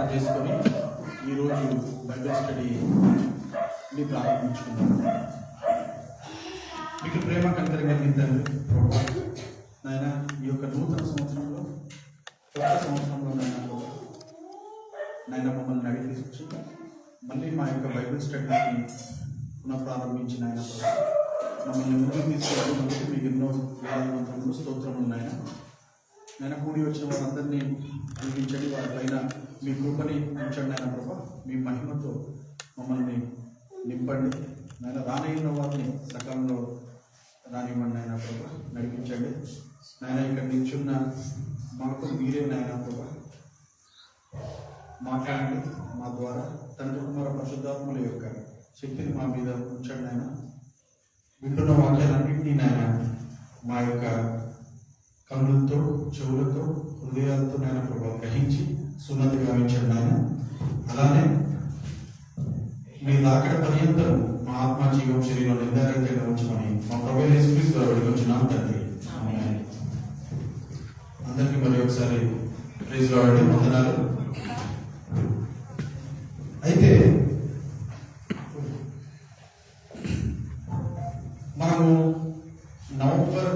Start చేసుకొని ఈరోజు Bible స్టడీని ప్రారంభించుకున్నాము. మీకు ప్రేమ కనికరం కలిగిందండి నాయన. ఈ యొక్క నూతన సంవత్సరంలో, కొత్త సంవత్సరంలో నాయన మమ్మల్ని నడిపించి మళ్ళీ మా యొక్క బైబిల్ స్టడీని పునః ప్రారంభించిన ఆయన మమ్మల్ని ముందుకు తీసుకెళ్ళడానికి మీకు ఎన్నో వేదాంతములు స్తోత్రములు నాయన. నేను కూడి వచ్చిన వారందరినీ అనిపించండి, వారిపైన మీ కృపని ఉంచండి ఆయన ప్రభా. మీ మహిమతో మమ్మల్ని నింపండి నాయన. రానయ్యున్న వారిని సకాలంలో రానివ్వండి ఆయన ప్రభా, నడిపించండి నాయన. ఇక్కడ నిల్చున్న మాకు మీరే నాయన ప్రభా, మాట్లాడండి మా ద్వారా. తండ్రి కుమార పరిశుద్ధాత్మల యొక్క శక్తిని మా మీద ఉంచండి ఆయన. వింటున్న వాక్యాలన్నింటినీ నాయన మా యొక్క కన్నులతో, చెవులతో, హృదయాలతో నాయన ప్రభావ గ్రహించి సున్నతి గావించండి నాయన. అలానే మీ రాకడ పర్యంతం మా ఆత్మ జీవం శరీరం నిర్ధారితంగా ఉంచమని మా ప్రభువైన యేసుక్రీస్తు ద్వారా అడుగుచున్నాం తండ్రి. అందరికీ మరి ఒకసారి ప్రైజ్ లార్డ్, వందనాలు. అయితే మనము నవంబర్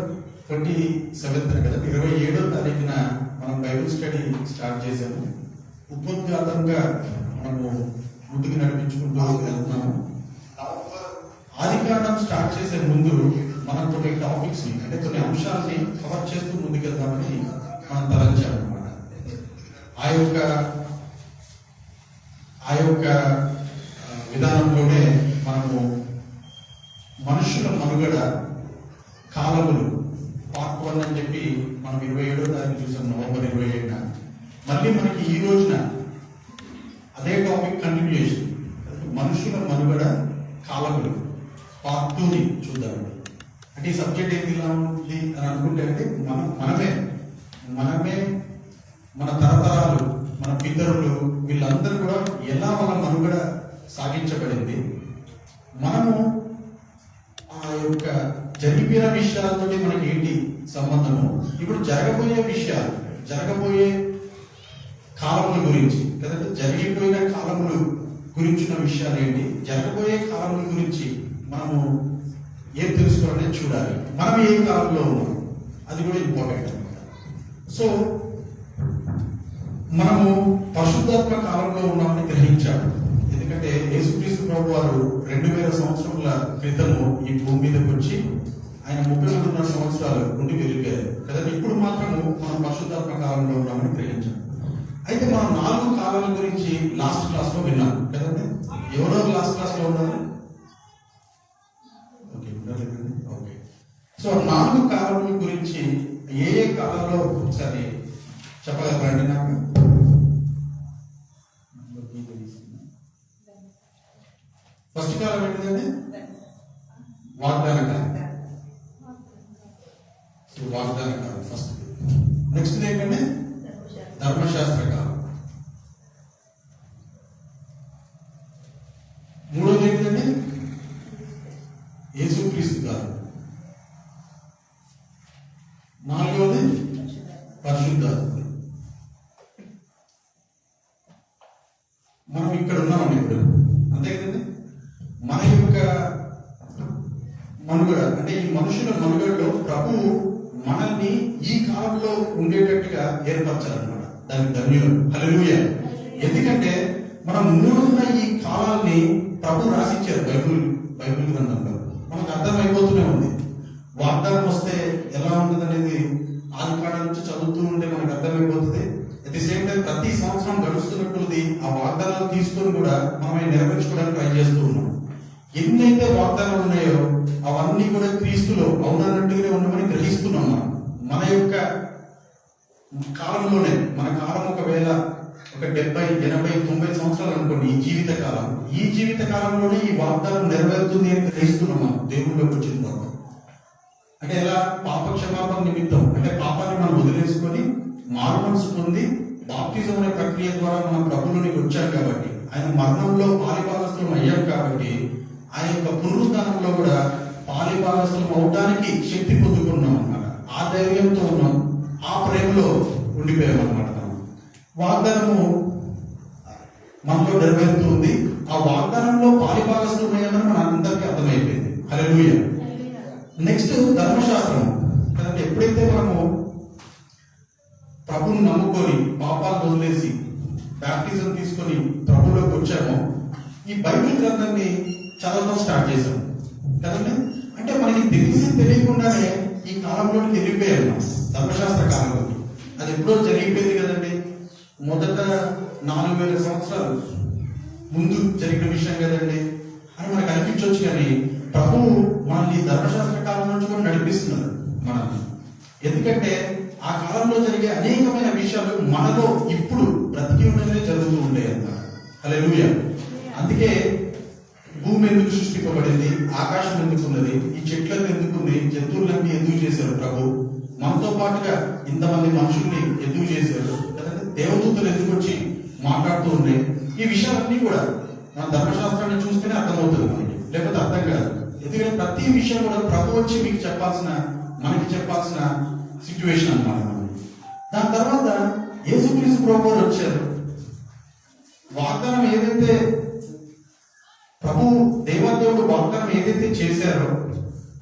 27th కదా, 27వ తారీఖున మనం బైబిల్ స్టడీ స్టార్ట్ చేశాము. ఉపోద్ఘాతంగా మనము ముందుకు నడిపించుకుంటూ వెళ్తున్నాము. ఆదికాండం స్టార్ట్ చేసే ముందు మనం కొన్ని టాపిక్స్ ని, అంటే కొన్ని అంశాలని కవర్ చేస్తూ ముందుకెళ్దామని మనం తలంచామన్నమాట. ఆ యొక్క విధానంలోనే మనము మనుషుల మనుగడ కాలములు పార్ట్ 1 అని చెప్పి మనం 27వ తారీఖు చూసాం, నవంబర్ 27న. మళ్ళీ మనకి ఈ రోజున అదే టాపిక్ కంటిన్యూషన్, మనుషుల మనుగడ కాలములు పార్ట్ 2ని చూద్దామండి. అంటే ఈ సబ్జెక్ట్ ఏంటి ఇలా ఉంది అని అనుకుంటే, అంటే మనమే మన తరతరాలు, మన పితరులు, వీళ్ళందరూ కూడా ఎలా మన మనుగడ సాగించబడింది, మనము ఆ యొక్క జరిగిపోయిన విషయాలతో మనకి ఏంటి సంబంధము, ఇప్పుడు జరగబోయే కాలముల గురించి కదంటే, జరిగిపోయిన కాలములు గురించిన విషయాలు ఏంటి, జరగబోయే కాలముల గురించి మనము ఏం తెలుసుకోవాలని చూడాలి. మనం ఏ కాలంలో ఉన్నాం అది కూడా ఇంపార్టెంట్ అనమాట. సో మనము పరిశుద్ధాత్మ కాలంలో ఉన్నామని గ్రహించాము. ఎందుకంటే యేసుక్రీస్తు ప్రభు వారు 2000 సంవత్సరముల క్రితము ఈ భూమి మీదకి వచ్చి ఆయన 33 సంవత్సరాలు ఉండి వెళ్ళిపోయారు కదండి. ఇప్పుడు మాత్రము మనం పరిశుద్ధాత్మ కాలంలో ఉన్నామని గ్రహించాం. అయితే మనం 4 కాలాల గురించి లాస్ట్ క్లాస్ లో విన్నాం కదండి. ఎవరో లాస్ట్ క్లాస్ లో ఉన్నారు? ఓకే. సో 4 కాలాల గురించి ఏ కాలంలో ఒకసారి చెప్పగలరండి నాకు? ఫస్ట్ కాలం ఏంటిదండి? వాగ్దాన కాలం. వాగ్దాన కాలం ఫస్ట్. నెక్స్ట్ ఏంటంటే ధర్మశాస్త్ర కాలం. మూడోది ఏంటంటే యేసుక్రీస్తు కాలం. నాలుగవది పరిశుద్ధాత్మ. మనం ఇక్కడ ఉన్నామండి ఇప్పుడు, అంతే కదండి. మన యొక్క మనుగడ, అంటే ఈ మనుషుల మనుగడలో ప్రభు మనల్ని ఈ కాలంలో ఉండేటట్టుగా ఏర్పరచాలన్నమాట. దానికి ధన్యులు, హల్లెలూయా. ఎందుకంటే మనం మూడున్న ఈ కాలాల్ని ప్రభు రాసిచ్చారు బైబిల్ గ్రంథంలో. మనకు అర్థమైపోతూనే ఉంది. వాగ్దానం వస్తే ఎలా ఉంటుంది అనేది ఆది కాలం నుంచి చదువుతూ ఉంటే మనకు అర్థమైపోతుంది. అట్ ది సేమ్ టైం ప్రతి సంవత్సరం గడుస్తున్నట్టుంది ఆ వాగ్దానాలు తీసుకొని కూడా మనం నెరవేర్చుకోవడానికి ట్రై చేస్తూ ఉన్నాం. ఎన్నైతే వాగ్దానాలు ఉన్నాయో అవన్నీ కూడా క్రీస్తులో అవునన్నట్టుగానే ఉండమని గ్రహిస్తున్నాం. మన యొక్క కాలంలోనే, మన కాలం ఒకవేళ ఒక 70, 80, 90 సంవత్సరాలు అనుకోండి ఈ జీవిత కాలంలోనే ఈ వాగ్దానం నెరవేరుతుంది అని గ్రహిస్తున్నాం దేవుళ్ళకి వచ్చిన తర్వాత. అంటే ఎలా? పాప క్షమాపణ నిమిత్తం, అంటే పాపాన్ని మనం వదిలేసుకొని మారు మనసు పొంది బాప్టిజం అనే ప్రక్రియ ద్వారా మనం ప్రభువులోనికి వచ్చాం కాబట్టి, ఆయన మరణంలో పాలిభాగస్థులం అయ్యాం కాబట్టి, ఆయన యొక్క పునరుద్ధానంలో కూడా పాలిభాగస్థులం అవడానికి శక్తి పొందుకున్నాం అన్నమాట. ఆ ధైర్యంతో ఉన్నాం, ఆ ప్రేమలో ఉండిపోయాం అన్నమాట. వాగ్దానము మనలో నెరవేరుతూ ఉంది. ఆ వాగ్దానంలో పాలిభాగస్వామ్యమని మన అందరికీ అర్థమైపోయింది. హల్లెలూయా. నెక్స్ట్ ధర్మశాస్త్రం కదండి. ఎప్పుడైతే మనము ప్రభుని నమ్ముకొని పాపాలు వదిలేసి బ్యాప్టిజం తీసుకొని ప్రభులోకి వచ్చామో ఈ బైబిల్ గ్రంథాన్ని చదవడం స్టార్ట్ చేశాం కదండి. అంటే మనకి తెలిసి తెలియకుండానే ఈ కాలంలోకి వెళ్ళిపోయాము మనం, ధర్మశాస్త్ర కాలంలోకి. అది ఎప్పుడో జరిగిపోయింది కదండి. మొదట 4000 సంవత్సరాలు ముందు జరిగిన విషయం కదండి అని మనకు అనిపించవచ్చు. కానీ ప్రభువు మనల్ని ధర్మశాస్త్ర కాలం నుంచి కూడా నడిపిస్తున్నారు మనల్ని. ఎందుకంటే ఆ కాలంలో జరిగే అనేకమైన విషయాలు మనలో ఇప్పుడు బ్రతికి ఉండగానే జరుగుతూ ఉంటాయి అన్నమాట. హల్లెలూయా. అందుకే భూమి ఎందుకు సృష్టింపబడింది, ఆకాశం ఎందుకు ఉన్నది, ఈ చెట్లను ఎందుకుంది, జంతువులన్నీ ఎందుకు చేశారు ప్రభు, మనతో పాటుగా ఇంతమంది మనుషుల్ని ఎందుకు చేశారు కదండి, దేవదూతలు ఎందుకు వచ్చి మాట్లాడుతూ ఉన్నాయి. ఈ విషయాలన్నీ కూడా మన ధర్మశాస్త్రాన్ని చూస్తేనే అర్థమవుతుంది మనకి, లేకపోతే అర్థం కాదు. ఎందుకంటే ప్రతి విషయం కూడా ప్రభు వచ్చి మీకు చెప్పాల్సిన, మనకి చెప్పాల్సిన సిచ్యువేషన్ అన్నమాట. దాని తర్వాత యేసుక్రీస్తు ప్రభు వచ్చారు. వాగ్దానం ఏదైతే ప్రభు దేవాదేవుడు వాగ్దానం ఏదైతే చేశారో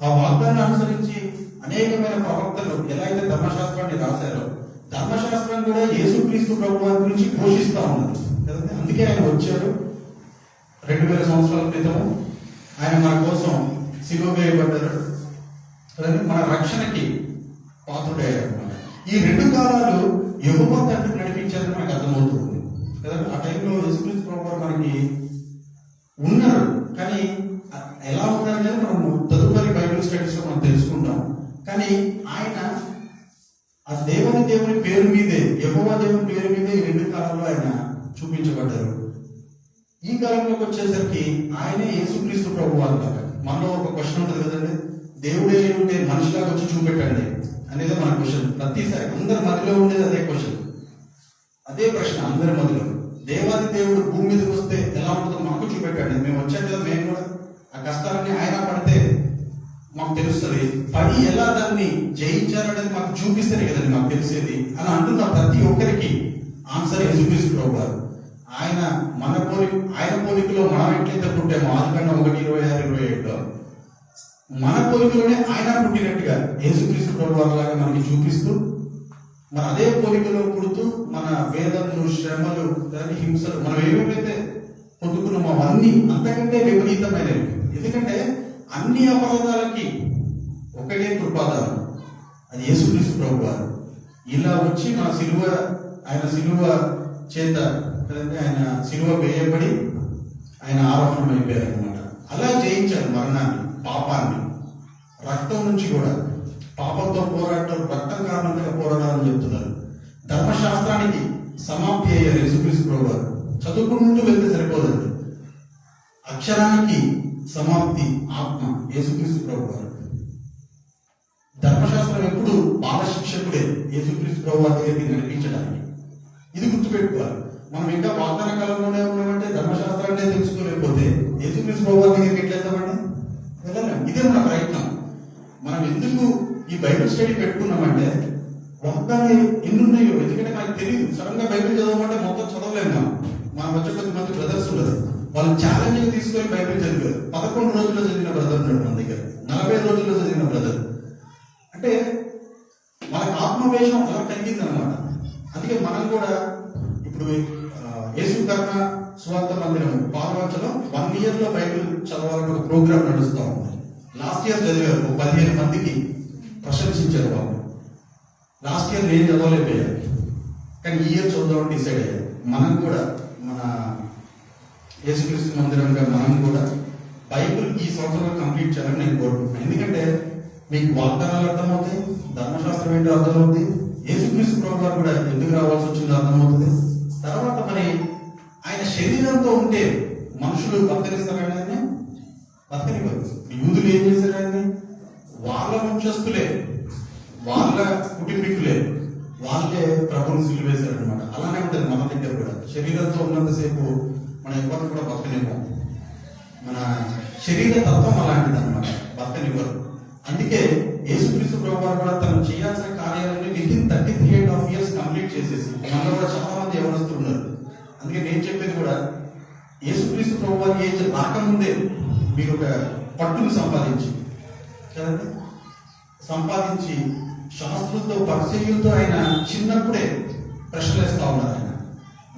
ఆ వాగ్దానం అనుసరించి అనేకమైన ప్రవక్తలు ఎలా అయితే ధర్మశాస్త్రాన్ని రాశారో ధర్మశాస్త్రం కూడా యేసుక్రీస్తు ప్రభు వారి గురించి ఘోషిస్తా ఉన్నారు కదండి. అందుకే ఆయన వచ్చారు 2000 సంవత్సరాల క్రితము. ఆయన మన కోసం సిలువ వేయబడ్డారు కదండి, మన రక్షణకి పాత్రుడయ్యారు అన్నమాట. ఈ 2 కాలాలు యెహోవా తండ్రి నడిపించారని మనకు అర్థమవుతుంది కదండి. ఆ టైంలో యేసుక్రీస్తు ప్రభు మనకి ఉన్నారు. కానీ ఎలా ఉన్నారనేది మనము తదుపరి బైబిల్ స్టడీస్ లో మనం తెలుసుకుంటాం. కానీ ఆయన ఆ దేవుని పేరు మీదే, యెహోవా దేవుని పేరు మీదే ఈ 2 కాలంలో ఆయన చూపించబడ్డారు. ఈ కాలంలోకి వచ్చేసరికి ఆయనే యేసుక్రీస్తు ప్రభు వారు. మనలో ఒక క్వశ్చన్ ఉంటుంది కదండి, దేవుడే ఉంటే మనిషిలాగా వచ్చి చూపెట్టండి అనేది మన క్వశ్చన్. ప్రతిసారి అందరి మధ్యలో ఉండేది అదే క్వశ్చన్, అదే ప్రశ్న అందరి మధ్యలో. దేవాది దేవుడు భూమి మీదకి వస్తే ఎలా ఉంటుందో మాకు చూపెట్టాడు. మేము వచ్చాం కదా, మేము కూడా ఆ కష్టాలన్నీ ఆయన పడితే మాకు తెలుస్తుంది, పడి ఎలా దాన్ని జయించారనేది మాకు చూపిస్తేనే కదండి మాకు తెలిసేది అని అంటున్న ప్రతి ఒక్కరికి ఆన్సర్ యేసుక్రీస్తు ప్రభు గారు. ఆయన ఆయన పోలికలో మనం ఎట్లయితే పుట్టామో ఆదికాండం 1:26-27లో మన పోలికలోనే ఆయన పుట్టినట్టుగా యేసుక్రీస్తు ప్రభు వారిలాగా మనకి చూపిస్తూ మన అదే పోలికలో పుడుతూ మన వేదనలు, శ్రమలు, హింసలు మనం ఏమేమైతే పొందుకున్నామో అవన్నీ అంతకంటే విపరీతమైనవి. ఎందుకంటే అన్ని అపరాధాలకి ఒకటే కృపాదానం, అది యేసుక్రీస్తు ప్రభు వారు. ఇలా వచ్చి మన ఆయన సిలువ చేత కదండి, ఆయన సిలువ వేయబడి ఆయన ఆరోహణం అయిపోయారు అనమాట. అలా జయించారు మరణాన్ని, పాపాన్ని. రక్తం నుంచి కూడా పాపంతో పోరాటం, రక్తం కారణంగా పోరాడాలని చెప్తున్నారు. ధర్మశాస్త్రానికి సమాప్తి అయ్యారు యేసుక్రీస్తు ప్రభు వారు. చదువుకుంటూ వెళ్తే సరిపోదండి, అక్షరానికి సమాప్తి ఆత్మ యేసుక్రీస్తు ప్రభు వారు. ధర్మశాస్త్రం ఎప్పుడు బాల శిక్షకుడే యేసుక్రీస్తు ప్రభు వారి దగ్గరికి నడిపించడానికి. ఇది గుర్తుపెట్టుకోవాలి. మనం ఇంకా వాగ్దాన కాలంలోనే ఉన్నామంటే ధర్మశాస్త్రాన్ని తెలుసుకోలేకపోతే యేసుక్రీస్తు ప్రభు వారి దగ్గరికి ఎట్లయితామండి, వెళ్ళలేం. ఇదే మన ప్రయత్నం. మనం ఎందుకు ఈ బైబిల్ స్టడీ పెట్టుకున్నామంటే వాగ్దానాలు ఎన్ని ఉన్నాయో, ఎందుకంటే మనకు తెలియదు. సడన్ గా బైబిల్ చదవమంటే మొత్తం చదవలేము. మనం వచ్చే 10 మంది బ్రదర్స్ ఉన్నారు, వాళ్ళు ఛాలెంజ్ తీసుకొని బైబిల్ చదివారు. 11 రోజుల్లో చదివిన బ్రదర్ ఉన్నాడు మన దగ్గర, 40 రోజుల్లో చదివిన బ్రదర్. అంటే మనకు ఆత్మవేశం అలా కలిగింది అనమాట. అందుకే మనం కూడా ఇప్పుడు యేసు కర్ణ సువార్త మందిరం పాల్వంచలో 1 year లో బైబిల్ చదవాలని ఒక ప్రోగ్రామ్ నడుస్తూ ఉంది. లాస్ట్ ఇయర్ చదివారు, 15 మందికి ప్రశంసించారు వాళ్ళు. లాస్ట్ ఇయర్ నేను చదవలేకపోయాను, కానీ ఈ ఇయర్ చదువుదామని డిసైడ్ అయ్యారు. మనం కూడా మన యేసుక్రీస్తు మందిరంగా మనం కూడా బైబిల్ ఈ సంవత్సరంలో కంప్లీట్ చేయాలని నేను కోరుకుంటున్నాను. ఎందుకంటే మీకు వాగ్దానాలు అర్థమవుతాయి, ధర్మశాస్త్రం ఏంటో అర్థమవుతుంది, యేసుక్రీస్తు ప్రభు గారు కూడా ఎందుకు రావాల్సి వచ్చిందో అర్థమవుతుంది. తర్వాత మరి ఆయన శరీరంతో ఉంటే మనుషులు బతకరిస్తారని బతకనివ్వరు. యూదులు ఏం చేశారు ఆయన్ని? వాళ్ళ వంశస్థులే, వాళ్ళ కుటుంబీకులే, వాళ్ళే ప్రభుని సిలువేశారు అనమాట. అలానే ఉంటుంది మన దగ్గర కూడా. శరీరంతో ఉన్నంతసేపు మనం ఎవరిని కూడా బతకనివ్వం. మన శరీర తత్వం అలాంటిది అనమాట, బతకనివ్వరు. అందుకే యేసుక్రీస్తు ప్రభు వారు కూడా తను చేయాల్సిన కార్యాలన్నీ వితిన్ 33.5 years కంప్లీట్ చేసేసి, మనలో కూడా చాలా మంది యవనస్తులు ఉన్నారు. అందుకే నేను చెప్పేది కూడా, యేసుక్రీస్తు ప్రభు వారి ఏజ్ రాకముందే మీరు ఒక పట్టును సంపాదించి శాస్త్రులతో పరిచయులతో ఆయన చిన్నప్పుడే ప్రశ్నలు వేస్తా ఉన్నారు. ఆయన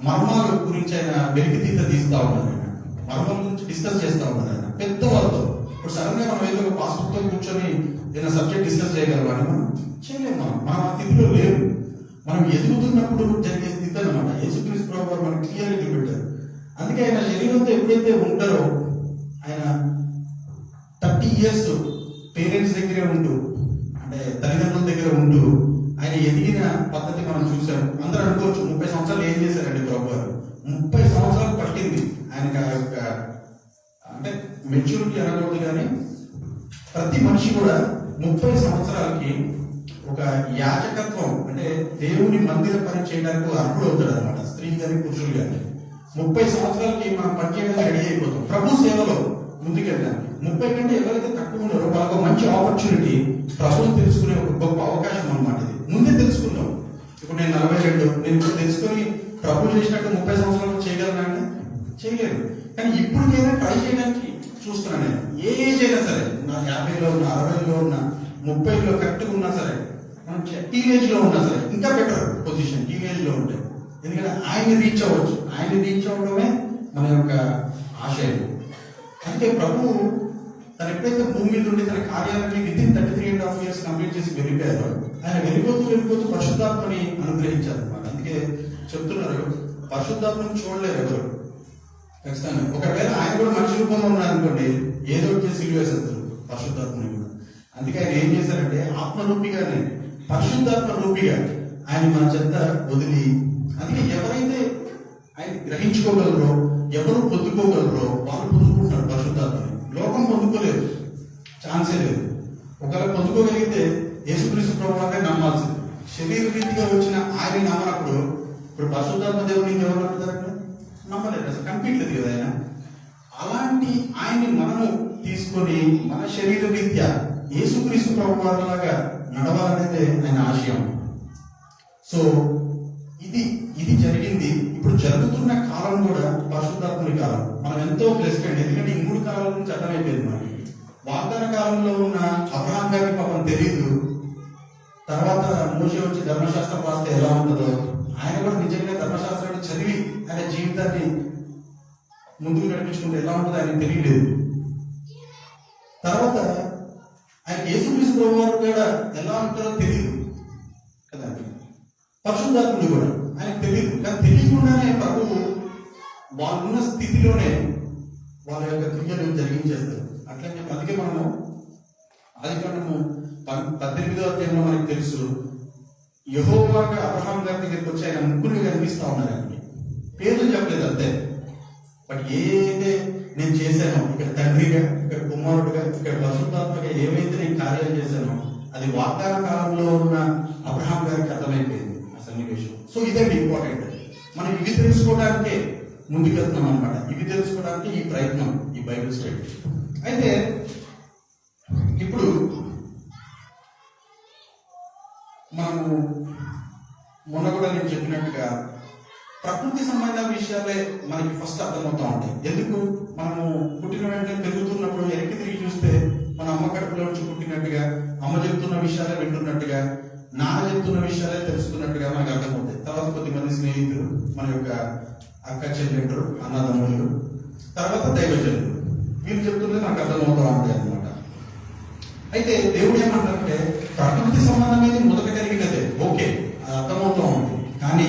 మర్మాల గురించి ఆయన వెలికితీత తీస్తా ఉన్నారు. ఆయన మర్మాల గురించి డిస్కస్ చేస్తా ఉన్నారు. ఆయన పెద్దవాళ్ళతో. ఇప్పుడు సడన్ గా మనం ఏదో ఒక పాస్టర్తో కూర్చొని ఏదైనా సబ్జెక్ట్ డిస్కస్ చేయగలమని మనం చేయలేము. మనం ఆ స్థితిలో లేవు. మనం ఎదుగుతున్నప్పుడు జరిగే స్థితి అనమాట. యేసుక్రీస్తు ప్రభు వారు మనకు క్లియర్గా చూపెట్టారు. అందుకే ఆయన శరీరంతో ఎప్పుడైతే ఉంటారో, ఆయన 30 years పేరెంట్స్ దగ్గరే ఉంటూ, అంటే తల్లిదండ్రుల దగ్గర ఉంటూ ఆయన ఎదిగిన పద్ధతి మనం చూసాం. అందరూ అనుకోవచ్చు 30 సంవత్సరాలు ఏం చేశారండి ప్రభు గారు? 30 సంవత్సరాలు పట్టింది ఆయనకి ఆ యొక్క, అంటే మెచ్యూరిటీ అనకూడదు కానీ, ప్రతి మనిషి కూడా 30 సంవత్సరాలకి ఒక యాజకత్వం, అంటే దేవుని మందిర పని చేయడానికి అర్హుడు అవుతాడు అనమాట. స్త్రీ కానీ పురుషులు కానీ 30 సంవత్సరాలకి మనం పనిచేయడానికి రెడీ అయిపోతాం. ప్రభు సేవలో ముందుకెళ్ళడానికి 30 కంటే ఎవరైతే తక్కువ ఉన్నారో వాళ్ళకు మంచి ఆపర్చునిటీ, ప్రభుత్వం తెలుసుకునే ఒక గొప్ప అవకాశం అనమాట. ఇది ముందే తెలుసుకుందాం. ఇప్పుడు నేను 42, నేను ఇప్పుడు తెలుసుకొని ప్రభు చేసినట్టు 30 సంవత్సరాలు చేయగలనా అంటే చేయలేను. కానీ ఇప్పటికైనా ట్రై చేయడానికి చూస్తున్నాను. నేను ఏ ఏజ్ అయినా సరే, నా 50లో ఉన్నా, 60లో ఉన్నా, 30లో కరెక్ట్గా ఉన్నా సరే, మనం టీనేజ్ లో ఉన్నా సరే ఇంకా బెటర్ పొజిషన్ టీనేజ్ లో ఉంటే. ఎందుకంటే ఆయన్ని రీచ్ అవ్వచ్చు. ఆయన్ని రీచ్ అవ్వడమే మన యొక్క ఆశయం. అంటే ప్రభు తను ఎప్పుడైతే భూమి మీద ఉండి తన కార్యాలన్నీ వితిన్ 33.5 years కంప్లీట్ చేసి వెళ్ళిపోయారో, ఆయన వెళ్ళిపోతూ పరిశుద్ధాత్మని అనుగ్రహించారు అనమాట. అందుకే చెప్తున్నారు, పరిశుద్ధాత్మని చూడలేరు ఎవరు. ఖచ్చితంగా ఒకవేళ ఆయన కూడా మనిషి రూపంలో ఉన్నారనుకోండి, ఏదో చేసి సిలువేసేస్తారు పరిశుద్ధాత్మని కూడా. అందుకే ఆయన ఏం చేశారంటే ఆత్మరూపిగానే, పరిశుద్ధాత్మ రూపిగా ఆయన మన చెంత వదిలి, అందుకే ఎవరైతే ఆయన గ్రహించుకోగలరో, ఎవరు పొందుకోగలరో వాళ్ళు పొందుకుంటున్నారు పరిశుద్ధాత్మని. లోకం పొందుకోలేదు, ఛాన్సే లేదు. ఒకవేళ పొందుకోగలిగితే యేసుక్రీస్తు ప్రభువునే నమ్మాల్సింది. శరీర రీతిగా వచ్చిన ఆయన నమ్మనప్పుడు ఇప్పుడు పరిశుద్ధాత్మ దేవుని ఎవరు నమ్ముతారంటే నమ్మలేదు, అసలు కనిపించలేదు కదా ఆయన. అలాంటి ఆయన్ని మనము తీసుకొని మన శరీర రీత్యా యేసుక్రీస్తు ప్రభువులాగా నడవాలనేది ఆయన ఆశయం. సో ఇది జరిగింది. ఇప్పుడు జరుగుతున్న కాలం కూడా పరిశుద్ధాత్మని కాలం. మనం ఎంతో బ్లెస్డ్ అండి. ఎందుకంటే ఈ 3 కాలాల నుంచి అర్థమైపోయింది మనకి. వాగ్దాన కాలంలో ఉన్న అబ్రహాం గారికి పాపం తెలియదు. తర్వాత మోషే వచ్చి ధర్మశాస్త్రం రాస్తే ఎలా ఉంటుందో, ఆయన కూడా నిజంగా ధర్మశాస్త్రాన్ని చదివి ఆయన జీవితాన్ని ముందుకు నడిపించుకుంటే ఎలా ఉంటుందో ఆయన తెలియలేదు. తర్వాత ఆయన యేసుక్రీస్తు ప్రభువారు కూడా ఎలా ఉంటారో తెలియదు కదా. పరిశుద్ధాత్ముడు కూడా ఆయనకు తెలియదు. కానీ తెలియకుండానే ప్రభువు వాళ్ళున్న స్థితిలోనే వాళ్ళ యొక్క క్రియలు జరిగించేస్తారు. అట్లనే అందుకే మనము ఆదికాండము 18వ అధ్యాయంలో మనకు తెలుసు, యెహోవాగా అబ్రహాం గారి దగ్గరికి వచ్చి ఆయన ముగ్గురు కనిపిస్తా ఉన్నారు. ఆయనకి పేర్లు చెప్పలేదు అంతే. బట్ ఏదైతే నేను చేశానో, ఇక్కడ తండ్రిగా, ఇక్కడ కుమారుడుగా, ఇక్కడ పరిశుద్ధాత్మగా ఏవైతే నేను కార్యాలు చేశానో అది వాగ్దాన కాలంలో ఉన్న అబ్రహాం గారికి అర్థమైపోయింది ఆ సన్నివేశం. సో ఇదండి ఇంపార్టెంట్. మనం ఇవి తెలుసుకోవడానికే ముందుకెళ్తున్నాం అనమాట. ఇవి తెలుసుకోవడానికి ఈ ప్రయత్నం, ఈ బైబిల్ స్టడీ. అయితే ఇప్పుడు మనము మొన్న కూడా నేను చెప్పినట్టుగా ప్రకృతి సంబంధ విషయాలే మనకి ఫస్ట్ అర్థమవుతా ఉంటాయి. ఎందుకు? మనము పుట్టిన వెంటనే పెరుగుతున్నప్పుడు వెనక్కి తిరిగి చూస్తే మన అమ్మ కడుపులో నుంచి పుట్టినట్టుగా, అమ్మ చెప్తున్న విషయాలే వింటున్నట్టుగా, నాన్న చెప్తున్న విషయాలే తెలుసుకున్నట్టుగా మనకు అర్థమవుతాయి. తర్వాత కొద్దిమంది స్నేహితులు, మన యొక్క అక్క చెల్లెండ్రు, అన్నదమ్ములు, తర్వాత దైవజనులు, వీళ్ళు చెప్తుంటే నాకు అర్థమవుతా ఉంటాయి అన్నమాట. అయితే దేవుడు ఏమంటారంటే ప్రకృతి సంబంధమైనది మొదట కలిగినదే, ఓకే, అది అర్థమవుతూ ఉంది. కానీ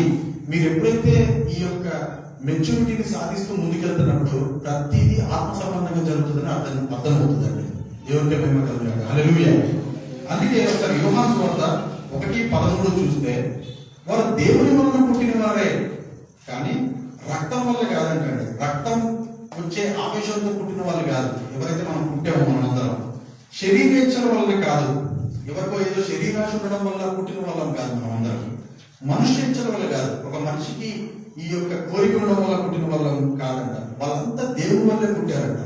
మీరు ఎప్పుడైతే ఈ యొక్క మెచ్యూరిటీని సాధిస్తూ ముందుకెళ్తున్నప్పుడు ప్రతిదీ ఆత్మ సంబంధంగా జరుగుతుందని అర్థమవుతుందండి. దేవుడికి మహిమ కలుగుగాక. హల్లెలూయా. అందుకే ఒకసారి యోహాను సువార్త 1:13 చూస్తే, వారు దేవుని వలన పుట్టిన వారే కానీ రక్తం వల్ల కాదంటండి. రక్తం వచ్చే ఆవేశంతో పుట్టిన వాళ్ళు కాదు. ఎవరైతే మనం పుట్టామో మనందరం శరీరేచ్ఛల వల్ల కాదు, ఎవరికో ఏదో శరీరాశ ఉండడం వల్ల పుట్టిన వాళ్ళం కాదు. మనం అందరం మనుష్యేచ్ఛల వల్ల కాదు. ఒక మనిషికి ఈ యొక్క కోరిక ఉండడం వల్ల పుట్టిన వాళ్ళం కాదంట. వాళ్ళంతా దేవుని వల్లే పుట్టారంట.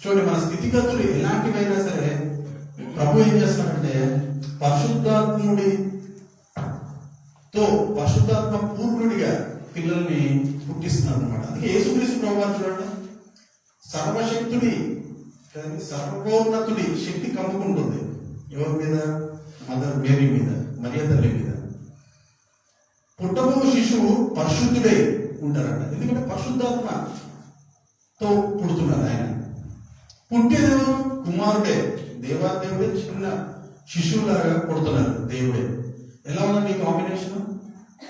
చూడండి, మన స్థితిగతులు ఎలాంటివైనా సరే ప్రభు ఏం చేస్తాడంటే పరిశుద్ధాత్మ పూర్ణుడిగా పిల్లల్ని పుట్టిస్తున్నారు అనమాట. అందుకే యేసుక్రీస్తు ప్రభువారు చూడండి, సర్వశక్తుడి సర్వోన్నతుడి శక్తి కమ్ముకుంటుంది ఎవరి మీద? మదర్ మేరీ మీద, మరియ తల్లి మీద. పుట్టబో శిశువు పరిశుద్ధుడై ఉంటారంట, ఎందుకంటే పరిశుద్ధాత్మతో పుడుతున్నారు ఆయన. పుట్టేదేవరు? కుమారుడే, దేవాదేవుడే చిన్న శిశువులాగా పుడుతున్నారు దేవుడే. ఎలా ఉందండి కాంబినేషన్?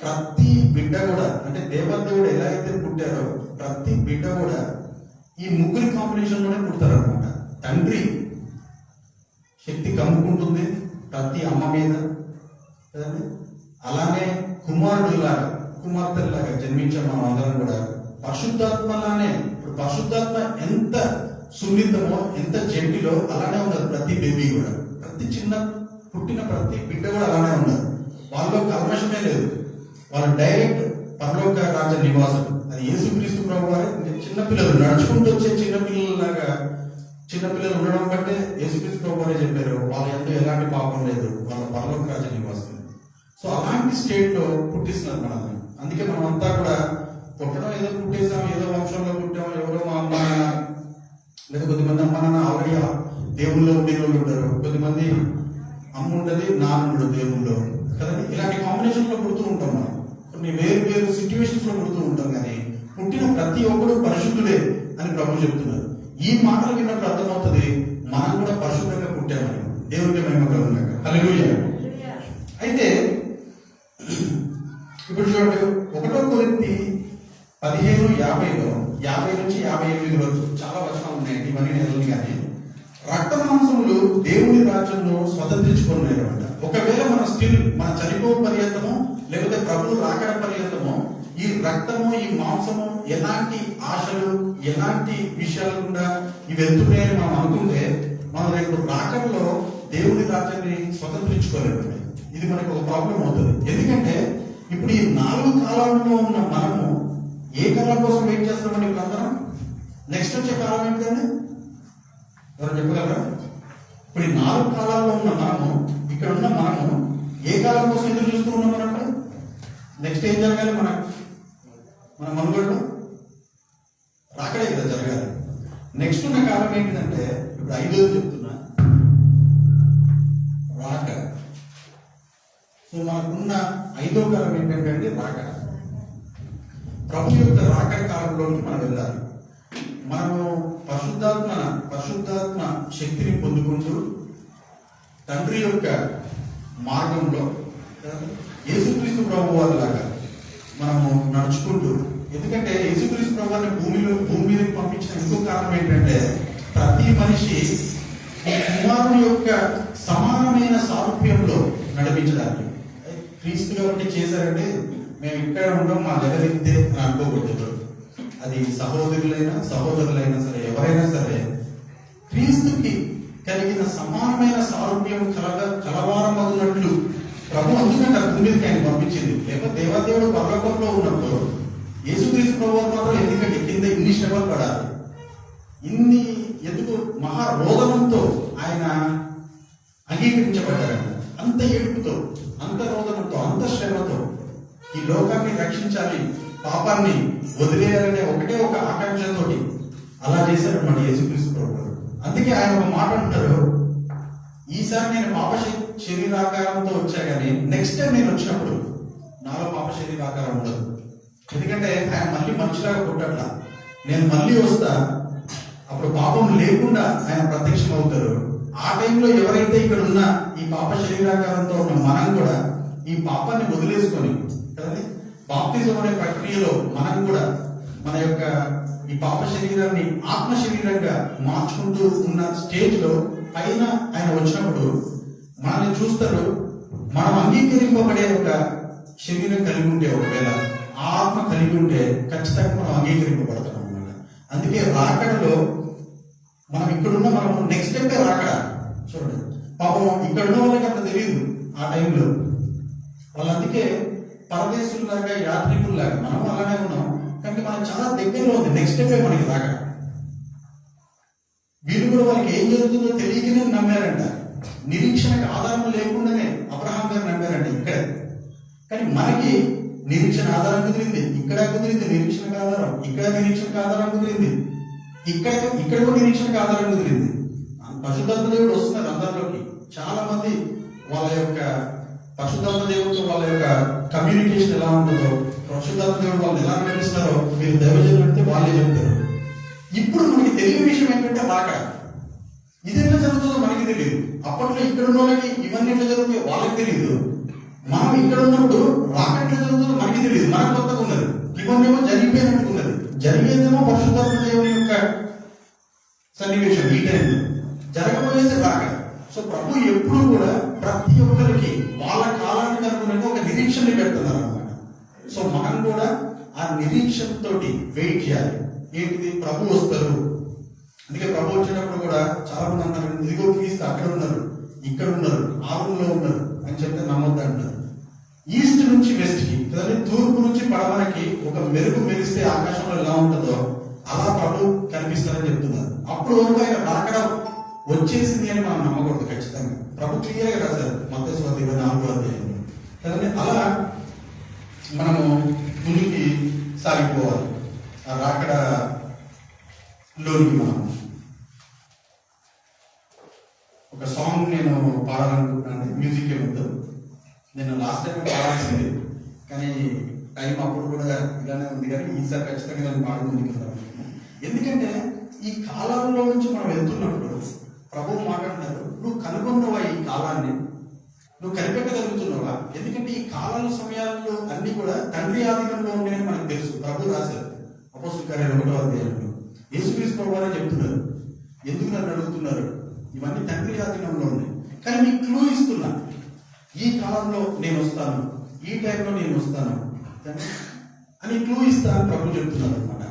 ప్రతి బిడ్డ కూడా, అంటే దేవాదేవుడు ఎలా అయితే పుట్టారో ప్రతి బిడ్డ కూడా ఈ ముగ్గురి కాంబినేషన్ లోనే పుడతారు అనమాట. తండ్రి శక్తి కమ్ముకుంటుంది ప్రతి అమ్మ మీద కదండి. అలానే కుమారుడులాగా, కుమార్తెలాగా జన్మించే మనం అందరం కూడా పరిశుద్ధాత్మలానే. ఇప్పుడు పరిశుద్ధాత్మ ఎంత సున్నితమో, ఎంత జంటిలో అలానే ఉన్నారు ప్రతి బేబీ కూడా. ప్రతి చిన్న పుట్టిన ప్రతి బిడ్డ కూడా అలానే ఉన్నారు. వాళ్ళలో కల్మషమే లేదు. వాళ్ళు డైరెక్ట్ పరలోక రాజ నివాసం. అది యేసుక్రీస్తు ప్రభు వారు. చిన్నపిల్లలు నడుచుకుంటూ వచ్చే చిన్నపిల్లలాగా, చిన్నపిల్లలు ఉండడం బట్టే యేసుక్రీస్తు ప్రభు వారే చెప్పారు వాళ్ళ ఎంతో ఎలాంటి పాపం లేదు, వాళ్ళ పరలోక రాజ నివాసం. సో అలాంటి స్టేట్ లో పుట్టిస్తున్నారు మనల్ని. అందుకే మనం అంతా కూడా పుట్టడం ఏదో పుట్టేసాం, ఏదో వంశంలో పుట్టాం, ఎవరో మా అమ్మ లేదా కొద్దిమంది అమ్మ నాన్న ఆల్రెడీ దేవుల్లో ఉండే వాళ్ళు ఉంటారు, కొద్దిమంది అమ్మ ఉంటుంది, నాన్న ఉండడు దేవుల్లో కదండి. ఇలాంటి కాంబినేషన్ లో పుడుతూ ఉంటాం మనం. కొన్ని వేరు వేరు సిచ్యువేషన్స్ లో పుడుతూ ఉంటాం. కానీ పుట్టిన ప్రతి ఒక్కడు పరిశుద్ధుడే అని ప్రభు చెప్తున్నారు. ఈ మాటలు విన్నప్పుడు అర్థమవుతుంది మనం కూడా పరిశుద్ధంగా పుట్టామని. దేవుడికి మహిమ కలుగుగాక. హల్లెలూయా. అయితే ఇప్పుడు చూడండి, 1 కొరింథీ 15:50 50 నుంచి 58 వరకు చాలా వచనాలు ఉన్నాయండి. ఇవన్నీ నేను కానీ రక్త మాంసములు దేవుని రాజ్యంలో స్వతంత్రించుకున్నారు అంట. ఒకవేళ మనం స్టిల్ మన చనిపో పర్యంతము లేకపోతే ప్రభు రాకడ పర్యంతము ఈ రక్తము, ఈ మాంసము ఎలాంటి ఆశలు, ఎలాంటి విషయాలు కూడా ఇవి వెళ్తున్నాయని మనం అనుకుంటే మనం రేపు రాకడలో దేవుని రాజ్యాన్ని స్వతంత్రించుకోలేము. ఇది మనకు ఒక ప్రాబ్లం అవుతుంది. ఎందుకంటే ఇప్పుడు ఈ 4 కాలాల్లో ఉన్న మనము ఏ కాలం కోసం వెయిట్ చేస్తామండి? ఇప్పుడు అందరం నెక్స్ట్ వచ్చే కాలం ఏంటండి? ఎవరు చెప్పగలరా? ఇప్పుడు ఈ 4 కాలాల్లో ఉన్న మనము, ఇక్కడ ఉన్న మనము ఏ కాలం కోసం ఎదురు చూస్తూ ఉన్నాం? అన్నప్పుడు నెక్స్ట్ ఏం జరగాలి? మన మనుగడలో రాకడే కదా జరగాలి. నెక్స్ట్ ఉన్న కాలం ఏంటంటే ఇప్పుడు 5వ చెప్తున్నా, రాకడ. సో మనకున్న 5వ కాలం ఏంటంటే అండి రాకడ. ప్రభు యొక్క రాకడ కాలంలోకి మనం వెళ్ళాలి. మనము పరిశుద్ధాత్మ శక్తిని పొందుకుంటూ తండ్రి యొక్క మార్గంలో యేసుక్రీస్తు ప్రభు వారి లాగా మనము నడుచుకుంటూ, ఎందుకంటే యేసుక్రీస్తు ప్రభు వారిని భూమి మీదకి పంపించిన ఇంకో కారణం ఏంటంటే ప్రతి మనిషి ఈ కుమారుని యొక్క సమానమైన సారూప్యంలో నడిపించడానికి. క్రీస్తు కాబట్టి చేశారంటే మేము ఇక్కడ ఉండడం మా దగ్గర ఇంతే అని అనుకోకూడదు. అది సహోదరులైనా సరే ఎవరైనా సరే క్రీస్తుకి కలిగిన సమానమైన సారూప్యం కలవారమవుతున్నట్లు ప్రభు అందుకంటే భూమి మీదకి ఆయన పంపించింది. లేకపోతే దేవాదేవుడు పరలోకంలో ఉన్నప్పుడు యేసుక్రీస్తు ప్రభు మాత్రం ఎందుకంటే కింద ఇన్ని శ్రమలు పడాలి, ఎందుకు మహారోదనంతో ఆయన అంగీకరించబడ్డారంట. అంత ఏడుపుతో, అంత రోదనంతో, అంత శ్రమతో ఈ లోకాన్ని రక్షించాలి, పాపాన్ని వదిలేయాలనే ఒకటే ఒక ఆకాంక్షతోటి అలా చేశారు మన యేసుక్రీస్తు ప్రభు. అందుకే ఆయన ఒక మాట అంటారు, ఈసారి నేను పాప శరీరాకారంతో వచ్చా కానీ నెక్స్ట్ టైం నేను వచ్చినప్పుడు నాలో పాప శరీరాకారం ఉండదు. ఎందుకంటే ఆయన మళ్ళీ మనిషిలాగా పుట్టట్లా, నేను మళ్ళీ వస్తా, అప్పుడు పాపం లేకుండా ఆయన ప్రత్యక్షం అవుతారు. ఆ టైంలో ఎవరైతే ఇక్కడ ఉన్న ఈ పాప శరీరాకారంతో ఉన్న మనం కూడా ఈ పాపాన్ని వదిలేసుకొని కదండి బాప్తిజం అనే ప్రక్రియలో మనం కూడా మన యొక్క ఈ పాప శరీరాన్ని ఆత్మ శరీరంగా మార్చుకుంటూ ఉన్న స్టేజ్ లో పైన ఆయన వచ్చినప్పుడు మనల్ని చూస్తారు. మనం అంగీకరింపబడే ఒక శరీరం కలిగి ఉంటే, ఒకవేళ ఆత్మ కలిగి ఉంటే ఖచ్చితంగా మనం అంగీకరింపబడతాం అన్నమాట. అందుకే రాకడలో మనం ఇక్కడున్న మనం నెక్స్ట్ స్టెప్ రాకడ. చూడండి పాపం ఇక్కడ ఉన్న వాళ్ళకి అంత తెలియదు ఆ టైంలో. వాళ్ళు అందుకే పరదేశుల్లాగా, యాత్రికుల్లాగా మనం అలానే ఉన్నాం. కానీ మనకు చాలా దగ్గరలో ఉంది నెక్స్ట్ స్టెప్ మనకి రాకడ. వీళ్ళు కూడా వాళ్ళకి ఏం జరుగుతుందో తెలియకనే నమ్మారంట. నిరీక్షణకు ఆధారం లేకుండానే అబ్రహాం గారు నమ్మారంట ఇక్కడే. కానీ మనకి నిరీక్షణ ఆధారం కుదిరింది, ఇక్కడ కుదిరింది నిరీక్షణకు ఆధారం, ఇక్కడ నిరీక్షణకు ఆధారం కుదిరింది, ఇక్కడ కూడా నిరీక్షణకు ఆధారం కుదిరింది. పరిశుద్ధాత్మ దేవుడు వస్తున్నారు అందరిలోకి. చాలా మంది వాళ్ళ యొక్క పరిశుద్ధాత్మ దేవుడితో వాళ్ళ యొక్క కమ్యూనికేషన్ ఎలా ఉంటుందో, పరిశుద్ధాత్మ దేవుడు వాళ్ళు ఎలా నడిపిస్తున్నారో మీరు దైవజనులు అంటే వాళ్ళే చెప్తారు. ఇప్పుడు మనకి తెలియని విషయం ఏంటంటే రాకడ. ఇది ఎట్లా జరుగుతుందో మనకి తెలియదు. అప్పట్లో ఇక్కడ ఉన్న వాళ్ళకి ఇవన్నీ ఎట్లా జరుగుతాయో వాళ్ళకి తెలియదు. మనం ఇక్కడ ఉన్నప్పుడు రాకడ ఎట్లా జరుగుతుందో మనకి తెలియదు. మనకు కొత్తగా ఉన్నది. ఇవన్నేమో జరిగిపోయినట్టు ఉన్నది. జరిగేదేమో పరిశుద్ధాత్మ దేవుని యొక్క సన్నివేశం. ఈ టైంలో జరగబోయేది రాకడ. సో ప్రభు ఎప్పుడు కూడా ప్రతి ఒక్కరికి వాళ్ళ కాలానికి అనుగుణంగా ఒక నిరీక్షణని పెడుతున్నారు అన్నమాట. సో మనం కూడా ఆ నిరీక్షణతో వెయిట్ చేయాలి. ఏంటిది? ప్రభు వస్తారు. అందుకే ప్రభు వచ్చినప్పుడు కూడా చాలా మంది అన్నారు, ఇదిగో క్రీస్తు అక్కడ ఉన్నారు, ఇక్కడ ఉన్నారు, ఆ ఊళ్ళో ఉన్నారు అని చెప్తే నమ్మొద్దు అంటారు. ఈస్ట్ నుంచి వెస్ట్ కి, తూర్పు నుంచి పడమరకి ఒక మెరుగు మెరిస్తే ఆకాశంలో ఎలా ఉంటుందో అలా ప్రభు కనిపిస్తారని చెప్తున్నారు. అప్పుడు వరకు ఆయన రాకడ వచ్చేసింది అని మనం నమ్మకూడదు. ఖచ్చితంగా ప్రభు క్లియర్ గా రాశారు మత్తయి సువార్త 24వ అధ్యాయంలో. కదండి, అలా మనము ముందుకి సాగిపోవాలి. ఆ రాకడ లోనికి మనం ఒక సాంగ్ నేను పాడాలనుకుంటున్నాను. మ్యూజిక్ ఏమొద్దు. నేను లాస్ట్ టైం పాడాల్సింది కానీ టైం అప్పుడు కూడా ఇలానే ఉంది, కానీ ఈసారి ఖచ్చితంగా నేను పాడుకుంటున్నాను. ఎందుకంటే ఈ కాలంలో నుంచి మనం వెళ్తున్నప్పుడు ప్రభువు మాట్లాడుతున్నారు, నువ్వు కనుగొన్నవా ఈ కాలాన్ని, నువ్వు కనిపెట్టగలుగుతున్నావా? ఎందుకంటే ఈ కాలాల సమయాల్లో అన్ని కూడా తండ్రి ఆధీనంలో ఉన్నాయని మనకు తెలుసు. ప్రభు రాశారు అపోస్తలుల కార్యాలు 1వ అధ్యాయంలో. యేసుక్రీస్తు ప్రభువే చెప్తున్నారు, ఎందుకు నన్ను అడుగుతున్నారు, ఇవన్నీ తండ్రి ఆధీనంలో ఉన్నాయి. కానీ మీకు క్లూ ఇస్తున్నా, ఈ కాలంలో నేను వస్తాను, ఈ టైంలో నేను వస్తాను అని క్లూ ఇస్తాను ప్రభు చెప్తున్నారు అనమాట.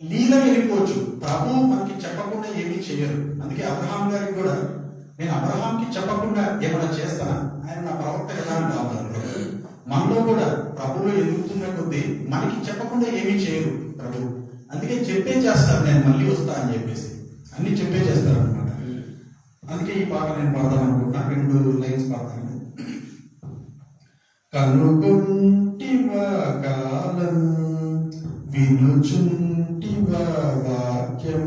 లీల వెళ్ళిపోవచ్చు, ప్రభు మనకి చెప్పకుండా ఏమీ చేయరు. అందుకే అబ్రహాం గారికి కూడా, నేను అబ్రహాంకి చెప్పకుండా ఏమైనా చేస్తానా, ఆయన నా ప్రవక్త కదా అని కావాలి. మనలో కూడా ప్రభువులో ఎదుగుతున్న కొద్దీ మనకి చెప్పకుండా ఏమీ చేయరు ప్రభు. అందుకే చెప్పే చేస్తారు, నేను మళ్ళీ వస్తా అని చెప్పేసి అన్ని చెప్పే చేస్తారు అనమాట. అందుకే ఈ పాట నేను పాడదాం అనుకుంటున్నా. 2 లైన్స్ పాడతాను. కనుగొంటివా కాలం, వినుచుంటివా వాక్యం,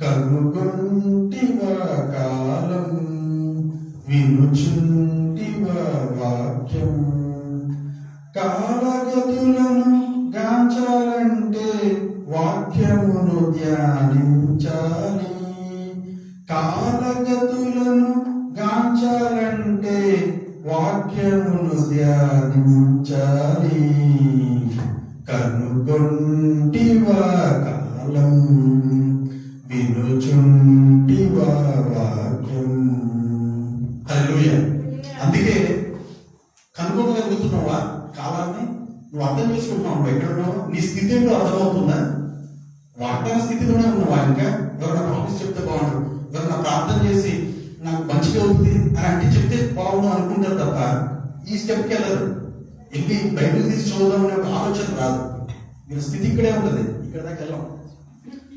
కనుగొంటివా కాలం, వినుచుంటివా వాక్యం. కాలగతులను గాంచాలంటే వాక్యమును ధ్యానించాలి. కాలగతులను గాంచాలంటే వాక్యమును ధ్యానించాలి. కనుగొంటివా కాలం, వినుచుంటివా వాక్యం. హల్లెలూయా. అందుకే కనుగొనగలుగుతున్నావా కాలాన్ని? నువ్వు అర్థం చేసుకుంటున్నావు ఎక్కడున్నావు? నీ స్థితి ఏంటో అర్థమవుతుందా? వాగ్దాన స్థితిలోనే ఉన్నావా? ఇంకా ఎవరైనా ప్రామిస్ చెప్తే బాగుండు, ఎవరైనా ప్రార్థన చేసి నాకు మంచిగా అవుతుంది అని అంటే చెప్తే బాగుండు అనుకుంటారు తప్ప ఈ స్టెప్కి వెళ్ళరు. వెళ్ళి బైబిల్ తీసి చదువుదాం అనే ఒక ఆలోచన రాదు. మీరు స్థితి ఇక్కడే ఉంటుంది, ఇక్కడ దాకా వెళ్ళాం.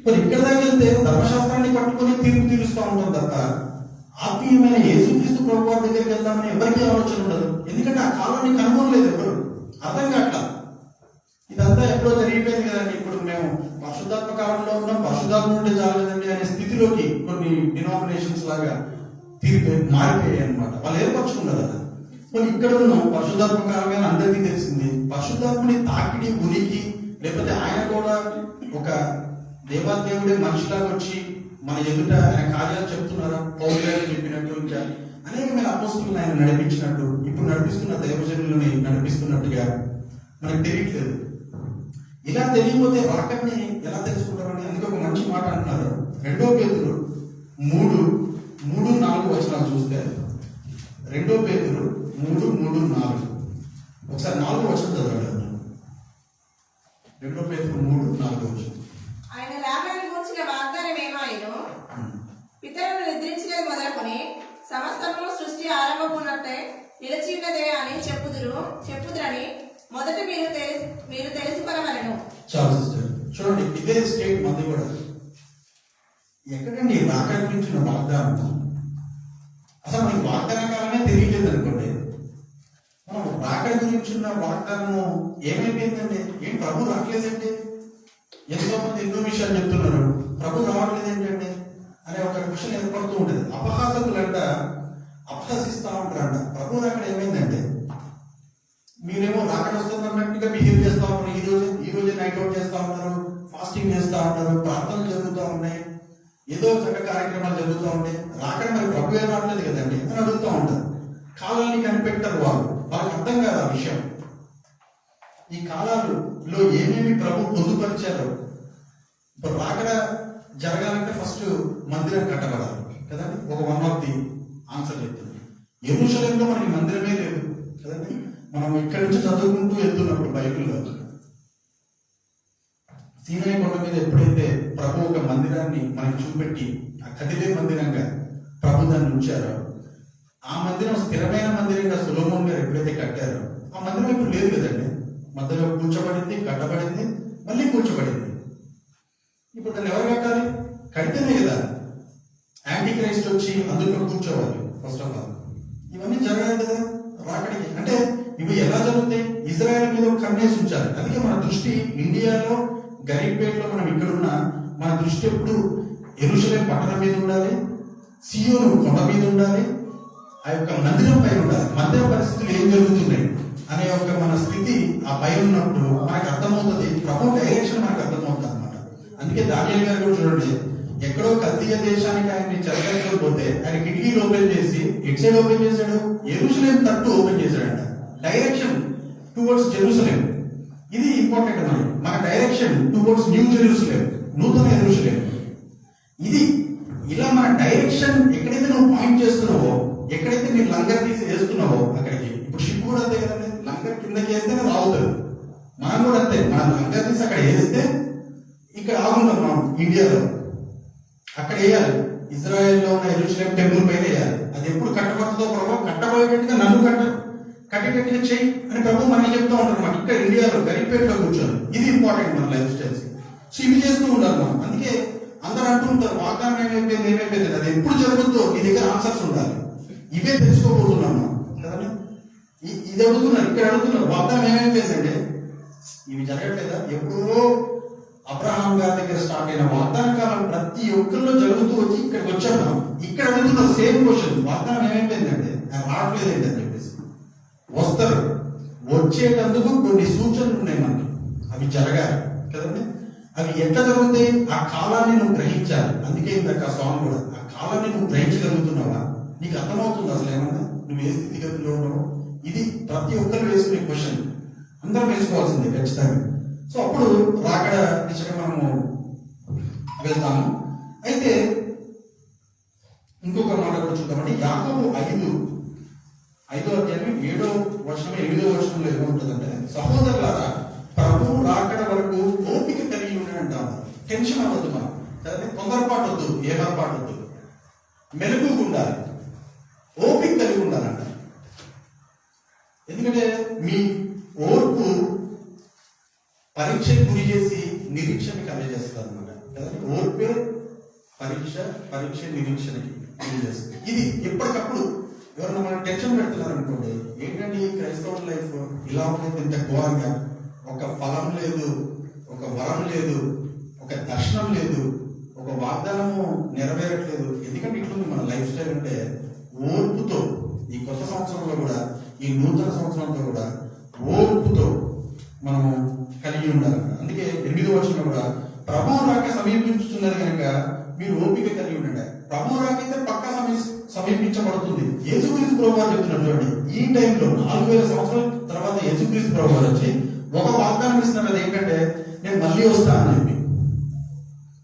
మరి ఇక్కడ దాకా వెళ్తే ధర్మశాస్త్రాన్ని పట్టుకొని తీర్పు తీరుస్తూ ఉంటాం తప్ప ఆత్మీయమైన యేసుక్రీస్తు ప్రభువు దగ్గరికి వెళ్దామని ఎవరికి ఆలోచన ఉండదు. ఎందుకంటే ఆ కాలాన్ని కనుగొనలేదు ఎవరు, అర్థం కావట్లా. ఇదంతా ఎప్పుడో జరిగిపోయింది కదండి. ఇప్పుడు మేము పరిశుద్ధాత్మ కాలంలో ఉన్నాం, పరిశుద్ధాత్మ నుండి చాలేదండి అనే స్థితిలోకి కొన్ని డినామినేషన్స్ లాగా మారిపోయాయి అనమాట. వాళ్ళు ఏర్పరచుకున్నారు కదా. మరి ఇక్కడ ఉన్నాం, పరిశుద్ధాత్మ కాలమే అందరికీ తెలిసింది. పరిశుద్ధాత్మని తాకిడి, ఉనికి, లేకపోతే ఆయన కూడా ఒక దేవాదేవుడే మనిషిలాగా వచ్చి మన ఎదుట ఆయన కార్యాలు చెప్తున్నారా? పౌలు గారు చెప్పినట్టు, ఇంకా అనేకమైన అపోస్తలులను ఆయన నడిపించినట్టు, ఇప్పుడు నడిపిస్తున్న దైవజనులని నడిపిస్తున్నట్టుగా మనకు తెలియట్లేదు. ఇలా తెలియకపోతే రాకడ్ని ఎలా తెలుసుకుంటామని అందుకే ఒక మంచి మాట అంటున్నారు. 2 పేతురు 3:4 చూస్తే, 2 పేతురు 3:4 ఒకసారి 4 వచనం చదవండి. 2 పేతురు 3:4. ఆయన రాకడను గూర్చిన వాగ్దానం ఏమాయెను, పితరులను నిద్రించలేదు మొదలుకొని సమస్తము సృష్టి ఆరంభమున్నట్టే నిలిచి ఉన్నదే అని చెప్పుదురని మొదట మీరు తెలుసుకొనవలెను. చాలా సిస్టర్ చూడండి, ఇదే స్టేట్ మంది కూడా. ఎక్కడండి రాకడ గురించిన వాగ్దానం? అసలు మనకి వాగ్దాన కాలమే తెలియలేదు అనుకోండి, మనం రాకడ గురించి ఉన్న వాగ్దానము ఏమైపోయిందండి? ఏం ప్రభు రావట్లేదండి? ఎంతో మంది ఎన్నో విషయాలు చెప్తున్నారు, ప్రభు రావట్లేదు ఏంటండి అనే ఒక క్వశ్చన్ ఏర్పడుతూ ఉంటుంది. అపహాసకులంట అపహసిస్తా ఉంటారంట. ప్రభు రాకడ ఏమైందంటే, మీరేమో రాకడ వస్తుంది అన్నట్టుగా బిహేవ్ చేస్తూ ఉంటారు. ఈ రోజే నైట్ అవుట్ చేస్తూ ఉంటారు, ఫాస్టింగ్ చేస్తూ ఉంటారు, ప్రార్థనలు జరుగుతూ ఉన్నాయి, ఏదో చక్క కార్యక్రమాలు జరుగుతూ ఉంటాయి. రాకడ మరి ప్రభు ఏం రావట్లేదు కదండి అని అడుగుతూ ఉంటారు. కాలాన్ని కనిపెట్టారు వాళ్ళకి అర్థం కాదు ఆ విషయం. ఈ కాలాలలో ఏమేమి ప్రభు పొందుపరిచారో, ఇప్పుడు రాకడ జరగాలంటే ఫస్ట్ మందిరం కట్టబడాలి కదండి. ఒక వన్ ఆఫ్ ది ఆన్సర్ చెప్తుంది. యెరూషలేములో మనకి మందిరమే లేదు కదండి. మనం ఇక్కడి నుంచి చదువుకుంటూ వెళ్తున్నప్పుడు బైబిల్లో సీనాయి కొండ మీద ఎప్పుడైతే ప్రభు ఒక మందిరాన్ని మనకి చూపెట్టి ఆ కదిలే మందిరంగా ప్రభు దాన్ని ఉంచారో, ఆ మందిరం స్థిరమైన మందిరంగా సొలొమోన్ గారు ఎప్పుడైతే కట్టారో, ఆ మందిరం ఇప్పుడు లేదు కదండి. మధ్యలో కూర్చోబడింది, కట్టబడింది, మళ్ళీ కూర్చోబడింది. ఇప్పుడు దాన్ని ఎవరు కట్టాలి? కడితేనే కదా యాంటీ క్రైస్ట్ వచ్చి అందులో కూర్చోవాలి. ఫస్ట్ ఆఫ్ ఆల్ ఇవన్నీ జరగాలి కదా రాకడికి. అంటే ఇవి ఎలా జరుగుతాయి? ఇజ్రాయెల్ మీద ఒక కన్నేసి ఉంచాలి. అందుకే మన దృష్టి ఇండియాలో గరీబ్పేటలో మనం ఇక్కడున్న మన దృష్టి ఎప్పుడు యెరూషలేం పట్టణం మీద ఉండాలి, సియోను కొండ మీద ఉండాలి, ఆ యొక్క మందిరం పైన ఉండాలి. మందిర పరిస్థితులు ఏం జరుగుతున్నాయి అనే ఒక మన స్థితి ఆ పైన ఉన్నప్పుడు మనకు అర్థమవుతుంది, ప్రభు డైరెక్షన్ మనకు అర్థమవుతుంది అనమాట. అందుకే దానియేలు గారు కూడా చూడండి, ఎక్కడో కల్దీయ దేశానికి ఆయన్ని చెరగకపోతే ఆయన కిటికీలు ఓపెన్ చేసి ఎటు సైడ్ ఓపెన్ చేశాడు? యెరూషలేం తట్టు ఓపెన్ చేశాడంట. Direction towards Jerusalem. ఇది ఇంపార్టెంట్ మనకి. మన డైరెక్షన్ టువర్డ్స్ న్యూ జెరూసలేం, నూతన యెరూషలేం. ఇది ఇలా మన డైరెక్షన్ ఎక్కడైతే నువ్వు పాయింట్ చేస్తున్నావో, ఎక్కడైతే మీరు లంగర్ తీసి వేస్తున్నావో అక్కడికి. ఇప్పుడు షిప్ కూడా అంతే కదండి, లంగర్ కిందకి వేస్తేనే రావుతుంది. మనం కూడా అంతే, మనం లంగర్ తీసి అక్కడ వేస్తే ఇక్కడ ఆగుంటాం. మనం ఇండియాలో అక్కడ వేయాలి. ఇజ్రాయెల్లో ఉన్న యెరూషలేం టెంపుల్ పైన వేయాలి. అది ఎప్పుడు కట్టబడుతుందో ప్రభు కట్టబోయేటట్టుగా నన్ను కట్టేటట్టుగా చెయ్యి అని ప్రభు మనకి చెప్తూ ఉంటారు అన్నమాట. ఇక్కడ ఇండియాలో గరీబ్పేటలో కూర్చొని ఇది ఇంపార్టెంట్ మన లైఫ్ స్టైల్స్. సో ఇవి చేస్తూ ఉండాలి మనం. అందుకే అందరూ అంటూ ఉంటారు వాగ్దానం ఏమైపోయింది అది ఎప్పుడు జరుగుతుందో నీ దగ్గర ఆన్సర్స్ ఉండాలి. ఇవే తెలుసుకోబోతున్నాం మనం కదండి. ఇది అడుగుతున్నారు, ఇక్కడ అడుగుతున్నారు వాగ్దానం ఏమైపోయిందంటే ఇవి జరగట్లేదా? ఎప్పుడో అబ్రహాం గారి దగ్గర స్టార్ట్ అయిన వాగ్దాన కాలం ప్రతి ఒక్కరిలో జరుగుతూ వచ్చి ఇక్కడికి వచ్చాం మనం. ఇక్కడ అడుగుతున్నారు సేమ్ క్వశ్చన్, వాగ్దానం ఏమైపోయిందంటే ఆయన రావట్లేదు ఏంటని చెప్పేసి. వస్తారు, వచ్చేటందుకు కొన్ని సూచనలు ఉన్నాయి మనకి, అవి జరగాలి కదండి. అవి ఎట్లా జరుగుతాయి? ఆ కాలాన్ని నువ్వు గ్రహించాలి. అందుకే ఇందాక సాంగ్ కూడా, ఆ కాలాన్ని నువ్వు గ్రహించగలుగుతున్నావా? నీకు అర్థమవుతుంది అసలు ఏమన్నా నువ్వు ఏ స్థితిగతిలో ఉన్నావు? ఇది ప్రతి ఒక్కరు వేసుకునే క్వశ్చన్, అందరం వేసుకోవాల్సిందే ఖచ్చితంగా. సో అప్పుడు రాకడ దిశగా మనము వెళ్తాము. అయితే ఇంకొక మాట కూడా చూద్దామంటే యాకోబు 5వ అధ్యాయం 7వ వచనం 8వ వచనంలో ఏముంటుందంటే, సహోదరులారా ప్రభు రాకడ వరకు ఓపిక కలిగి ఉంటాము. టెన్షన్ అవ్వద్దు మనం, తొందరపాటు వద్దు, ఏమరపాటు వద్దు, మెలుగు ఉండాలి, ఓపిక కలిగి ఉండాలంట. ఎందుకంటే మీ ఓర్పు పరీక్షకు గురి చేసి నిరీక్షణ కలిగజేస్తుంది అనమాట కదండి. ఓర్పే పరీక్ష నిరీక్షణకి గురి చేస్తుంది. ఇది ఎప్పటికప్పుడు ఎవరన్నా మనం టెన్షన్ పెడుతున్నారు అనుకోండి, ఏంటంటే ఈ క్రైస్తవ లైఫ్ ఇలా ఉంటుంది, ఇంత ఘోరంగా, ఒక ఫలం లేదు, ఒక వరం లేదు, ఒక దర్శనం లేదు, ఒక వాగ్దానము నెరవేరట్లేదు. ఎందుకంటే ఇట్లుంది మన లైఫ్ స్టైల్. అంటే ఓర్పుతో ఈ కొత్త సంవత్సరంలో కూడా, ఈ నూతన సంవత్సరంలో కూడా ఓర్పుతో మనము కలిగి ఉండాలి. అందుకే 8వ వచనం కూడా ప్రభువు రాక సమీపించుతున్నది కనుక మీరు ఓపిక కలిగి ఉండండి. ప్రభువు రాకైతే పక్కా సమీపించబడుతుంది. యేసుక్రీస్తు ప్రభువారు చెప్తున్నారు చూడండి, ఈ టైంలో 4000 సంవత్సరాల తర్వాత యేసుక్రీస్తు ప్రభువారు వచ్చి ఒక వాగ్దానం ఇస్తున్నారు. అది ఏంటంటే నేను మళ్ళీ వస్తానని చెప్పి.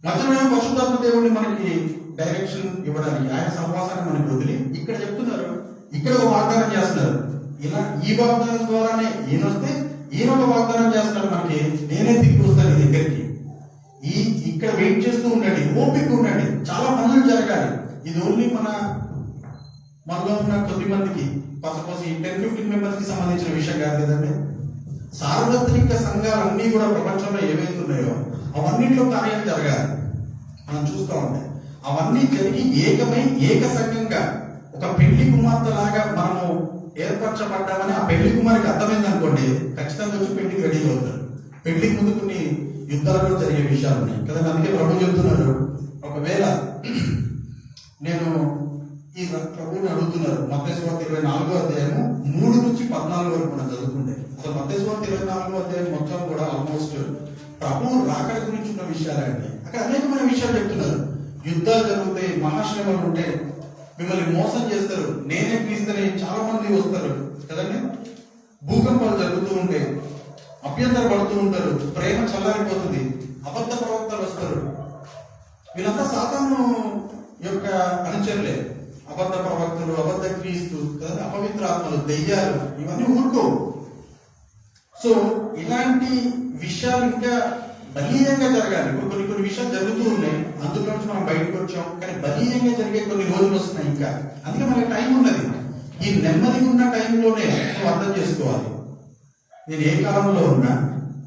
మధ్యలో పరిశుద్ధాత్మ దేవుడిని మనకి డైరెక్షన్ ఇవ్వడానికి, ఆయన సహవాసాన్ని మనకి వదిలి ఇక్కడ చెప్తున్నారు, ఇక్కడ ఒక వాగ్దానం చేస్తున్నారు. ఇలా ఈ వాగ్దానం ద్వారానే ఈయన వస్తే ఈయన ఒక వాగ్దానం చేస్తున్నారు మనకి, నేనే తిరిగి వస్తాను ఈ దగ్గరికి. ఇక్కడ వెయిట్ చేస్తూ ఉండండి, ఓపిక ఉండండి, చాలా పనులు జరగాలి. ఇది ఓన్లీ మనలో ఉన్న కొద్ది మందికి, 10-15 మెంబర్స్ కి సంబంధించిన విషయం కాదు కదండి. సార్వత్రిక సంఘాలన్నీ కూడా ప్రపంచంలో ఏవైతే ఉన్నాయో అవన్నింటిలో కార్యాలు జరగాలి. మనం చూస్తూ ఉంటాయి అవన్నీ జరిగి ఏకమై ఏక సంఘంగా ఒక పెళ్లి కుమార్తె లాగా మనము ఏర్పరచబడ్డామని ఆ పెళ్లి కుమారికి అర్థమైంది అనుకోండి, ఖచ్చితంగా వచ్చి పెళ్లికి రెడీ అవుతారు. పెళ్లికి ముందు కొన్ని యుద్ధాలు కూడా జరిగే విషయాలు ఉన్నాయి కదా. అందుకే ప్రభు చెప్తున్నాడు, ఒకవేళ నేను ఈ ప్రభువుని అడుగుతున్నారు, మత్తయి సువార్త 24వ అధ్యాయము 3 నుంచి 14 వరకు మనం చదువుకుంటే, అసలు మత్తయి సువార్త 24వ అధ్యాయం మొత్తం కూడా ఆల్మోస్ట్ ప్రభువు రాకడ గురించి ఉన్న విషయాలే అండి. అక్కడ అనేకమైన విషయాలు చెప్తున్నారు. యుద్ధాలు జరుగుతాయి, మహాశ్రమలు ఉంటాయి, మిమ్మల్ని మోసం చేస్తారు, నేనే క్రీస్తుని చాలా మంది వస్తారు కదండి. భూకంపాలు జరుగుతూ ఉంటాయి, అభ్యంతర పడుతూ ఉంటారు, ప్రేమ చల్లారిపోతుంది, అబద్ధ ప్రవక్తలు వస్తారు. వీళ్ళంతా సాతాను యొక్క అనుచరులే. అబద్ధ ప్రవక్తలు, అబద్ధ క్రీస్తు, అపవిత్ర ఆత్మలు, దెయ్యాలు, ఇవన్నీ ఊరుకోవు. సో ఇలాంటి విషయాలు ఇంకా బలీయంగా జరగాలి. ఇప్పుడు కొన్ని విషయాలు జరుగుతూ ఉన్నాయి, అందులో నుంచి మనం బయటకు వచ్చాం, కానీ బలీయంగా జరిగే కొన్ని రోజులు వస్తున్నాయి ఇంకా. అందుకే మనకి టైం ఉన్నది. ఈ నెమ్మదిగా ఉన్న టైంలోనే నువ్వు అర్థం చేసుకోవాలి, నేను ఏ కాలంలో ఉన్నా,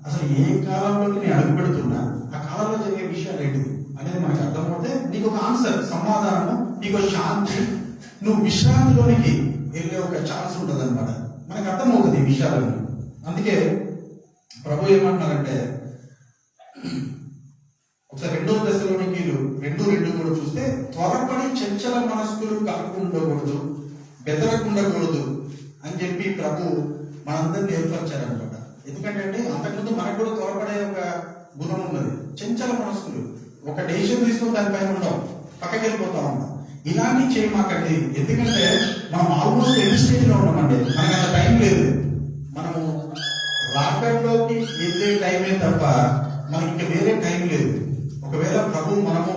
అసలు ఏ కాలంలోకి నేను అడుగు పెడుతున్నా, ఆ కాలంలో జరిగే విషయాలు ఏంటిది అనేది మనకు అర్థమవుతే నీకు ఒక ఆన్సర్, సమాధానము, నీకు శాంతి, నువ్వు విశ్రాంతిలోనికి వెళ్ళే ఒక ఛాన్స్ ఉంటుంది అనమాట. మనకు అర్థమవుతుంది ఈ విషయాలను. అందుకే ప్రభు ఏమంటున్నారంటే, ఒకసారి 2వ దశలోనికీలు 2:2 కూడా చూస్తే, త్వరపడి చంచల మనస్కులు కాకుండకూడదు, బెదరకుండకూడదు అని చెప్పి ప్రభు మనందరినీ ఏర్పరిచారనమాట. ఎందుకంటే అంటే అంతకుముందు మనకు కూడా త్వరపడే ఒక గుణం ఉన్నది. చంచల మనస్కులు, ఒక డెసిషన్ తీసుకుని దానిపైన ఉంటాం, పక్కకి వెళ్ళిపోతా ఉంటాం. ఇలాంటి చేయమాకండి. ఎందుకంటే మనం ఆల్మోస్ట్ ఎన్ని స్టేజ్లో ఉన్నామండి, మనకు అంత టైం లేదు. మనము రాకడలోకి వెళ్ళే టైమే తప్ప మనకి ఇంకా వేరే టైం లేదు. ఒకవేళ ప్రభు మనము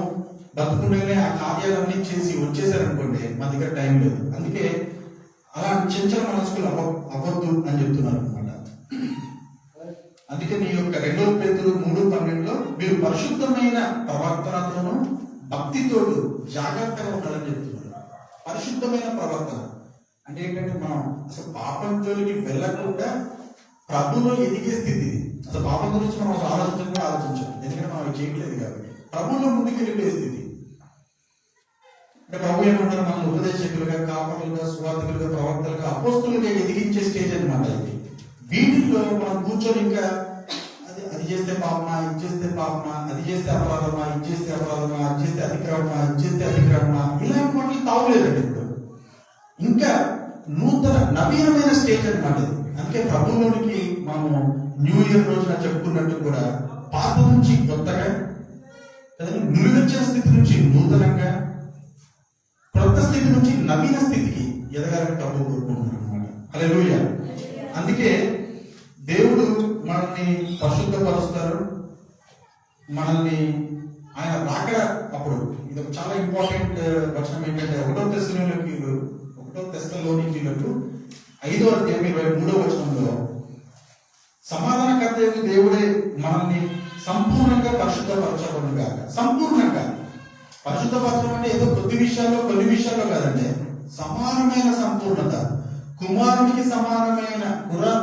బతుకుండగానే ఆ కార్యాలన్నీ చేసి వచ్చేసారనుకోండి, మన దగ్గర టైం లేదు. అందుకే అలా చంచల మనస్కులు అవ్వద్దు అని చెప్తున్నారు అనమాట. అందుకే నీ యొక్క 2 పేతురు 3:12లో మీరు పరిశుద్ధమైన ప్రవర్తనతోనూ భక్తితోడు జాగ్రత్తగా ఉండాలని చెప్తున్నారు. పరిశుద్ధమైన ప్రవర్తన అంటే ఏంటంటే, మనం అసలు పాపం జోలికి వెళ్ళకుండా ప్రభులో ఎదిగే స్థితి. అసలు పాపం గురించి మనం ఆలోచించాం, ఎందుకంటే మనం అవి చేయట్లేదు కాబట్టి. ప్రభులో ముందుకు వెళ్ళిపోయే స్థితి. అంటే ప్రభు ఏమంటారు, మనం ఉపదేశకులుగా, కాపరులుగా, సువార్థకులుగా, ప్రవక్తలుగా, అపోస్తులుగా ఎదిగించే స్టేజ్ అనమాట ఇది. వీటిల్లో మనం కూర్చొని ఇంకా అది చేస్తే పాపమా, ఇది చేస్తే పాపమా, అది చేస్తే అపరాధమా, ఇది చేస్తే అపరాధమా, అది చేస్తే అతిక్రమమా, ఇది చేస్తే అతిక్రమమా, ఇలాంటి వాటికి తావులేదండి ఇప్పుడు. ఇంకా నవీనమైన స్టేజ్ అనమాట ఇది. అందుకే ప్రభులోనికి మనము న్యూ ఇయర్ రోజున చెప్పుకున్నట్టు కూడా పాత నుంచి కొత్తగా, నిలువెచ్చిన స్థితి నుంచి నూతనంగా, కొత్త స్థితి నుంచి నవీన స్థితికి ఎదగాలని ప్రభు కోరుకుంటున్నాడు అనమాట. హల్లెలూయా. అందుకే దేవుడు మనల్ని పరిశుద్ధపరుస్తారు. మనల్ని ఆయన రాకడ అప్పుడు, ఇది ఒక చాలా ఇంపార్టెంట్ వచనం ఏంటంటే, 1వ తెస్సలోనికీయులకు 5వ అధ్యాయం 23వ వచనంలో, సమాధానకర్త దేవుడే మనల్ని సంపూర్ణంగా పరిశుద్ధపరచబడుగాక. సంపూర్ణంగా పరిశుద్ధపరచడం అంటే ఏదో కొద్ది విషయాల్లో కొన్ని విషయాల్లో కాదండి, సమానమైన సంపూర్ణత. కుమారునికి సమానమైన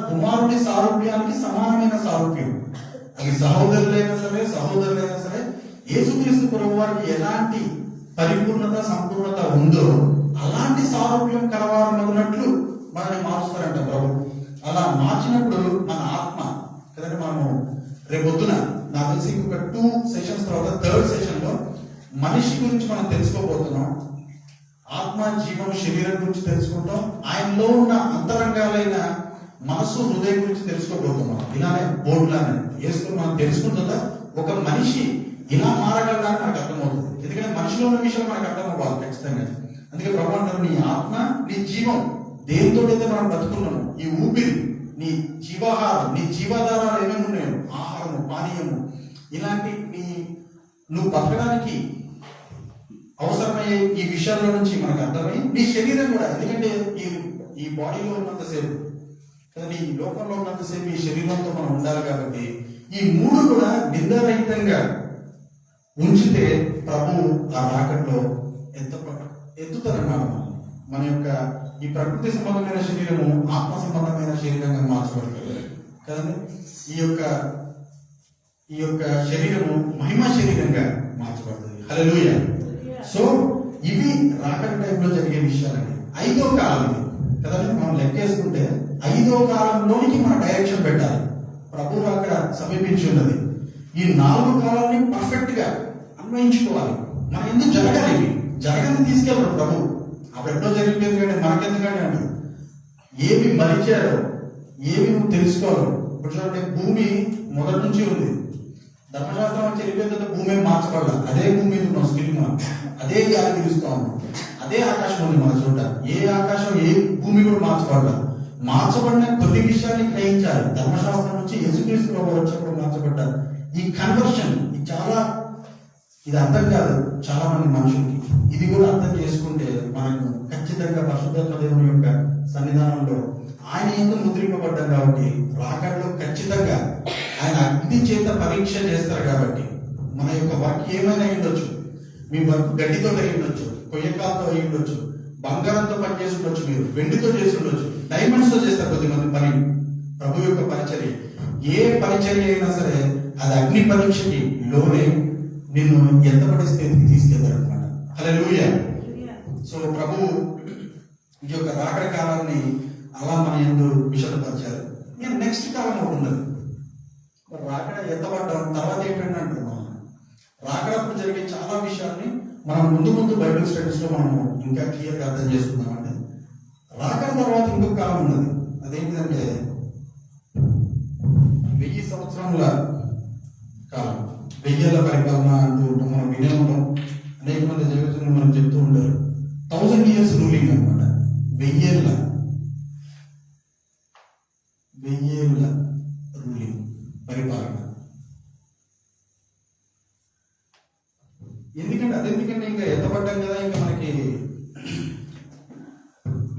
కుమారుని సారూప్యానికి సమానమైన సారూప్యం. అది సహోదరులైనా సరే యేసుక్రీస్తు ప్రభు వారికి ఎలాంటి పరిపూర్ణత, సంపూర్ణత ఉందో అలాంటి సారూప్యం కలవాలనుకున్నట్లు మనల్ని మారుస్తారంట ప్రభు. అలా మార్చినప్పుడు మన ఆత్మ కదండి, మనము రేపొద్దున నాకు తెలిసి ఇంకొక 2 సెషన్స్ తర్వాత 3rd సెషన్లో మనిషి గురించి మనం తెలుసుకోబోతున్నాం. ఆత్మ, జీవం, శరీరం గురించి తెలుసుకుంటాం. ఆయనలో ఉన్న అంతరంగాలైన మనసు, హృదయం గురించి తెలుసుకోబోతున్నాం. ఇలానే బోర్డులానే వేసుకుని మనం తెలుసుకుంటుందా ఒక మనిషి ఇలా మారగలడానికి మనకు అర్థమవుతుంది. ఎందుకంటే మనిషిలో ఉన్న విషయాలు మనకు అర్థం అవ్వాలి ఖచ్చితంగా. అందుకే ప్రభు అంటారు, నీ ఆత్మ, నీ జీవం, దేనితో అయితే మనం బతుకున్నాము, ఈ ఊపిరి, నీ జీవాహారం, నీ జీవాధారాలు ఏమేమి ఉన్నాయో, ఆహారము, పానీయము, ఇలాంటి నువ్వు బతకడానికి అవసరమయ్యే ఈ విషయాల్లో నుంచి మనకు అర్థమై, నీ శరీరం కూడా, ఎందుకంటే ఈ బాడీలో ఉన్నంతసేపు కదా, నీ లోకంలో ఉన్నంతసేపు ఈ శరీరంతో మనం ఉండాలి కాబట్టి ఈ 3 కూడా నిందారహితంగా ఉంచితే ప్రభు ఆ రాకడలో ఎత్తుతారన్నమాట. మన యొక్క ఈ ప్రకృతి సంబంధమైన శరీరము ఆత్మ సంబంధమైన శరీరంగా మార్చబడుతుంది కదండి. ఈ యొక్క శరీరము మహిమ శరీరంగా మార్చబడుతుంది. హల్లెలూయా. సో ఇవి రాకడ టైంలో జరిగే విషయాలండి. 5వ కాలం ఇది. కదండి. మనం లెక్కేసుకుంటే 5వ కాలంలోనికి మన డైరెక్షన్ పెట్టాలి. ప్రభు అక్కడ సమీపించి ఉన్నది. ఈ 4 కాలాన్ని పర్ఫెక్ట్ గా అన్వయించుకోవాలి. మన ఎందుకు జరగాలి, ఇవి జరగని తీసుకెళ్ళరు ప్రభు. అప్పుడు ఎప్పుడో జరిగిపోయింది కానీ మనకెందుకంటే అంటారు. ఏమి మరిచారో, ఏమి నువ్వు తెలుసుకోవాలి. ఇప్పుడు చూడండి, భూమి మొదటి నుంచి ఉంది. ధర్మశాస్త్రం వచ్చి వెళ్ళిపోయిన తర్వాత భూమి ఏం మార్చబడాల. అదే భూమి మీద ఉన్నాం స్టిల్ మనం. అదే గాలి పిలుస్తా ఉన్నాం. అదే ఆకాశం ఉంది మన చూడ. ఏ ఆకాశం ఏ భూమి కూడా మార్చబడాల. మార్చబడిన కొన్ని విషయాన్ని గ్రహించాలి. ధర్మశాస్త్రం నుంచి యేసుక్రీస్తు ప్రభువు వచ్చినప్పుడు మార్చబడ్డారు. ఈ కన్వర్షన్ ఇది అర్థం కాదు చాలా మంది మనుషులకి. ఇది కూడా అర్థం చేసుకుంటే మనకు ఖచ్చితంగా పరిశుద్ధాత్మ దేవుని యొక్క సన్నిధానంలో ఆయన ఎందుకు ముద్రింపబడ్డాం కాబట్టి రాకడలో ఖచ్చితంగా ఆయన అగ్ని చేత పరీక్ష చేస్తారు. కాబట్టి మన యొక్క వర్క్ ఏమైనా అయి ఉండొచ్చు. మీ వర్క్ గడ్డితో అయి ఉండొచ్చు, కొయ్యకాలతో అయి ఉండొచ్చు, బంగారంతో పని చేసి ఉండొచ్చు, మీరు వెండితో చేసి ఉండొచ్చు, డైమండ్స్ తో చేస్తారు కొద్దిమంది పని. ప్రభు యొక్క పరిచర్య, ఏ పరిచర్య అయినా సరే అది అగ్ని పరీక్షకి లోనే నిన్ను ఎంతపడే స్థితికి తీసుకెళ్తారనమాట. హల్లెలూయా. సో ప్రభు ఈ యొక్క రాకడ కాలాన్ని అలా మన ఎందు విషదపరిచారు. నేను నెక్స్ట్ కాలం ఒకటి ఉన్నది. రాకడ ఎత్తబడ్డం తర్వాత ఏంటంటే అంటున్నాం, రాకడప్పుడు జరిగే చాలా విషయాల్ని మనం ముందు బైబిల్ స్టడీస్ లో మనము ఇంకా క్లియర్ గా అర్థం చేసుకుందామంటే, రాకడ తర్వాత ఇంకొక కాలం ఉన్నది. అదేంటంటే 1000 సంవత్సరముల కాలం, 1000 ఏళ్ల పరిపాలన అంటూ ఉంటాం. మనం వినే ఉంటాం, అనేక మంది జరుగుతుంది మనం చెప్తూ ఉంటారు. 1000 years రూలింగ్ అనమాట. 1000 ఏళ్ల రూలింగ్, పరిపాలన. ఎందుకంటే ఇంకా ఎత్తపడ్డాం కదా, ఇంకా మనకి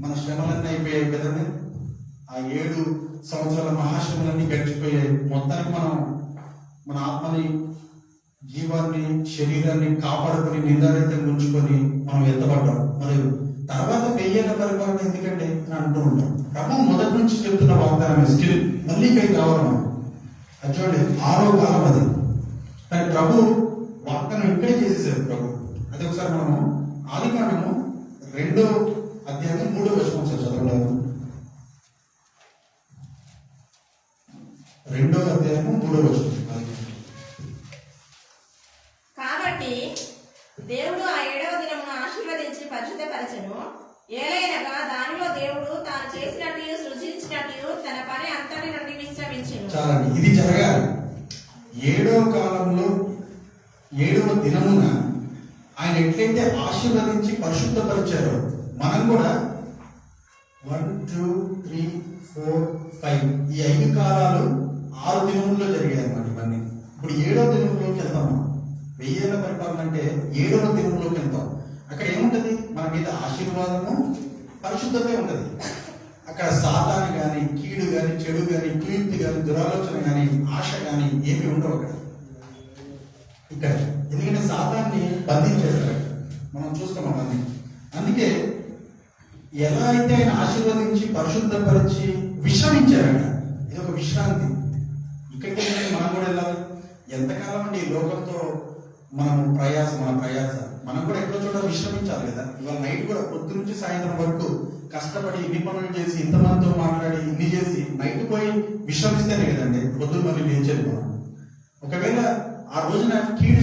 మన శ్రమలన్నీ అయిపోయాయి కదండి. ఆ 7 సంవత్సరాల మహాశ్రమలన్నీ గడిచిపోయాయి. మొత్తానికి మనం మన ఆత్మని, జీవాన్ని, శరీరాన్ని కాపాడుకొని నిర్ధారితంగా ఉంచుకొని మనం ఎత్తపడ్డాం. మరియు తర్వాత 1000 ఏళ్ల పరిపాలన ఎందుకంటే అని అంటూ ఉంటాం. ప్రభు మొదటి నుంచి చెప్తున్న వాగ్దానం స్టిల్ మళ్ళీ పైకి రావాలి మనం. అది చూడండి, 6వ కాలం అది. కానీ ప్రభు వాగ్దానం ఇక్కడే చేసేసారు ప్రభు. అది ఒకసారి మనము ఆదికాండము 2వ అధ్యాయం 3వ వచనం చదవలేదు. 2వ అధ్యాయము 3వ వచనం. కాబట్టి దేవుడు ఆ 7వ దినమును ఆశీర్వదించి పరిశుద్ధపరచెను. ఏలైనగా దానిలో దేవుడు తాను చేసినట్టు సృజించినట్టు తన పని అంతటి నుండి విశ్రమించెను. చాలండి, ఇది జరగాలి. 7వ కాలంలో 7వ దినమున ఆయన ఎట్లయితే ఆశీర్వదించి పరిశుద్ధపరిచారో మనం కూడా 1 2 3 4 5 ఈ 5 కాలాలు 6 దినముల్లో జరిగాయి అన్నమాట ఇవన్నీ. ఇప్పుడు 7వ దినంలోకి వెళ్తాము. 1000 ఏళ్ల పరిపాలన అంటే 7వ దినంలోకి వెళ్తాం. అక్కడ ఏముంటది? మన మీద ఆశీర్వాదము, పరిశుద్ధతే ఉంటది. అక్కడ సాతాను కానీ, కీడు కానీ, చెడు కానీ, కుయుక్తి కానీ, దురాలోచన కానీ, ఆశ కానీ ఏమి ఉండవు అక్కడ. ఇక్కడ ఎందుకంటే సాతాన్ని బంధించేస్తారు, మనం చూస్తాం అవన్నీ. అందుకే ఎలా అయితే ఆయన ఆశీర్వదించి పరిశుద్ధపరిచి విశ్రమించారట, ఇది ఒక విశ్రాంతి. ఇక్కడికి మనం కూడా వెళ్ళాలి. ఎంతకాలం అండి ఈ లోకంతో మనము మన ప్రయాస మనం కూడా ఎక్కడో చోట విశ్రమించాలి కదా. ఇవాళ నైట్ కూడా పొద్దు నుంచి సాయంత్రం వరకు కష్టపడి ఇన్ని పనులు చేసి, ఇంతమందితో మాట్లాడి, ఇన్ని చేసి నైట్ పోయి విశ్రమిస్తేనే కదండి పొద్దున్న మళ్ళీ లేచేది మనం. ఒకవేళ ఆ రోజున కీడు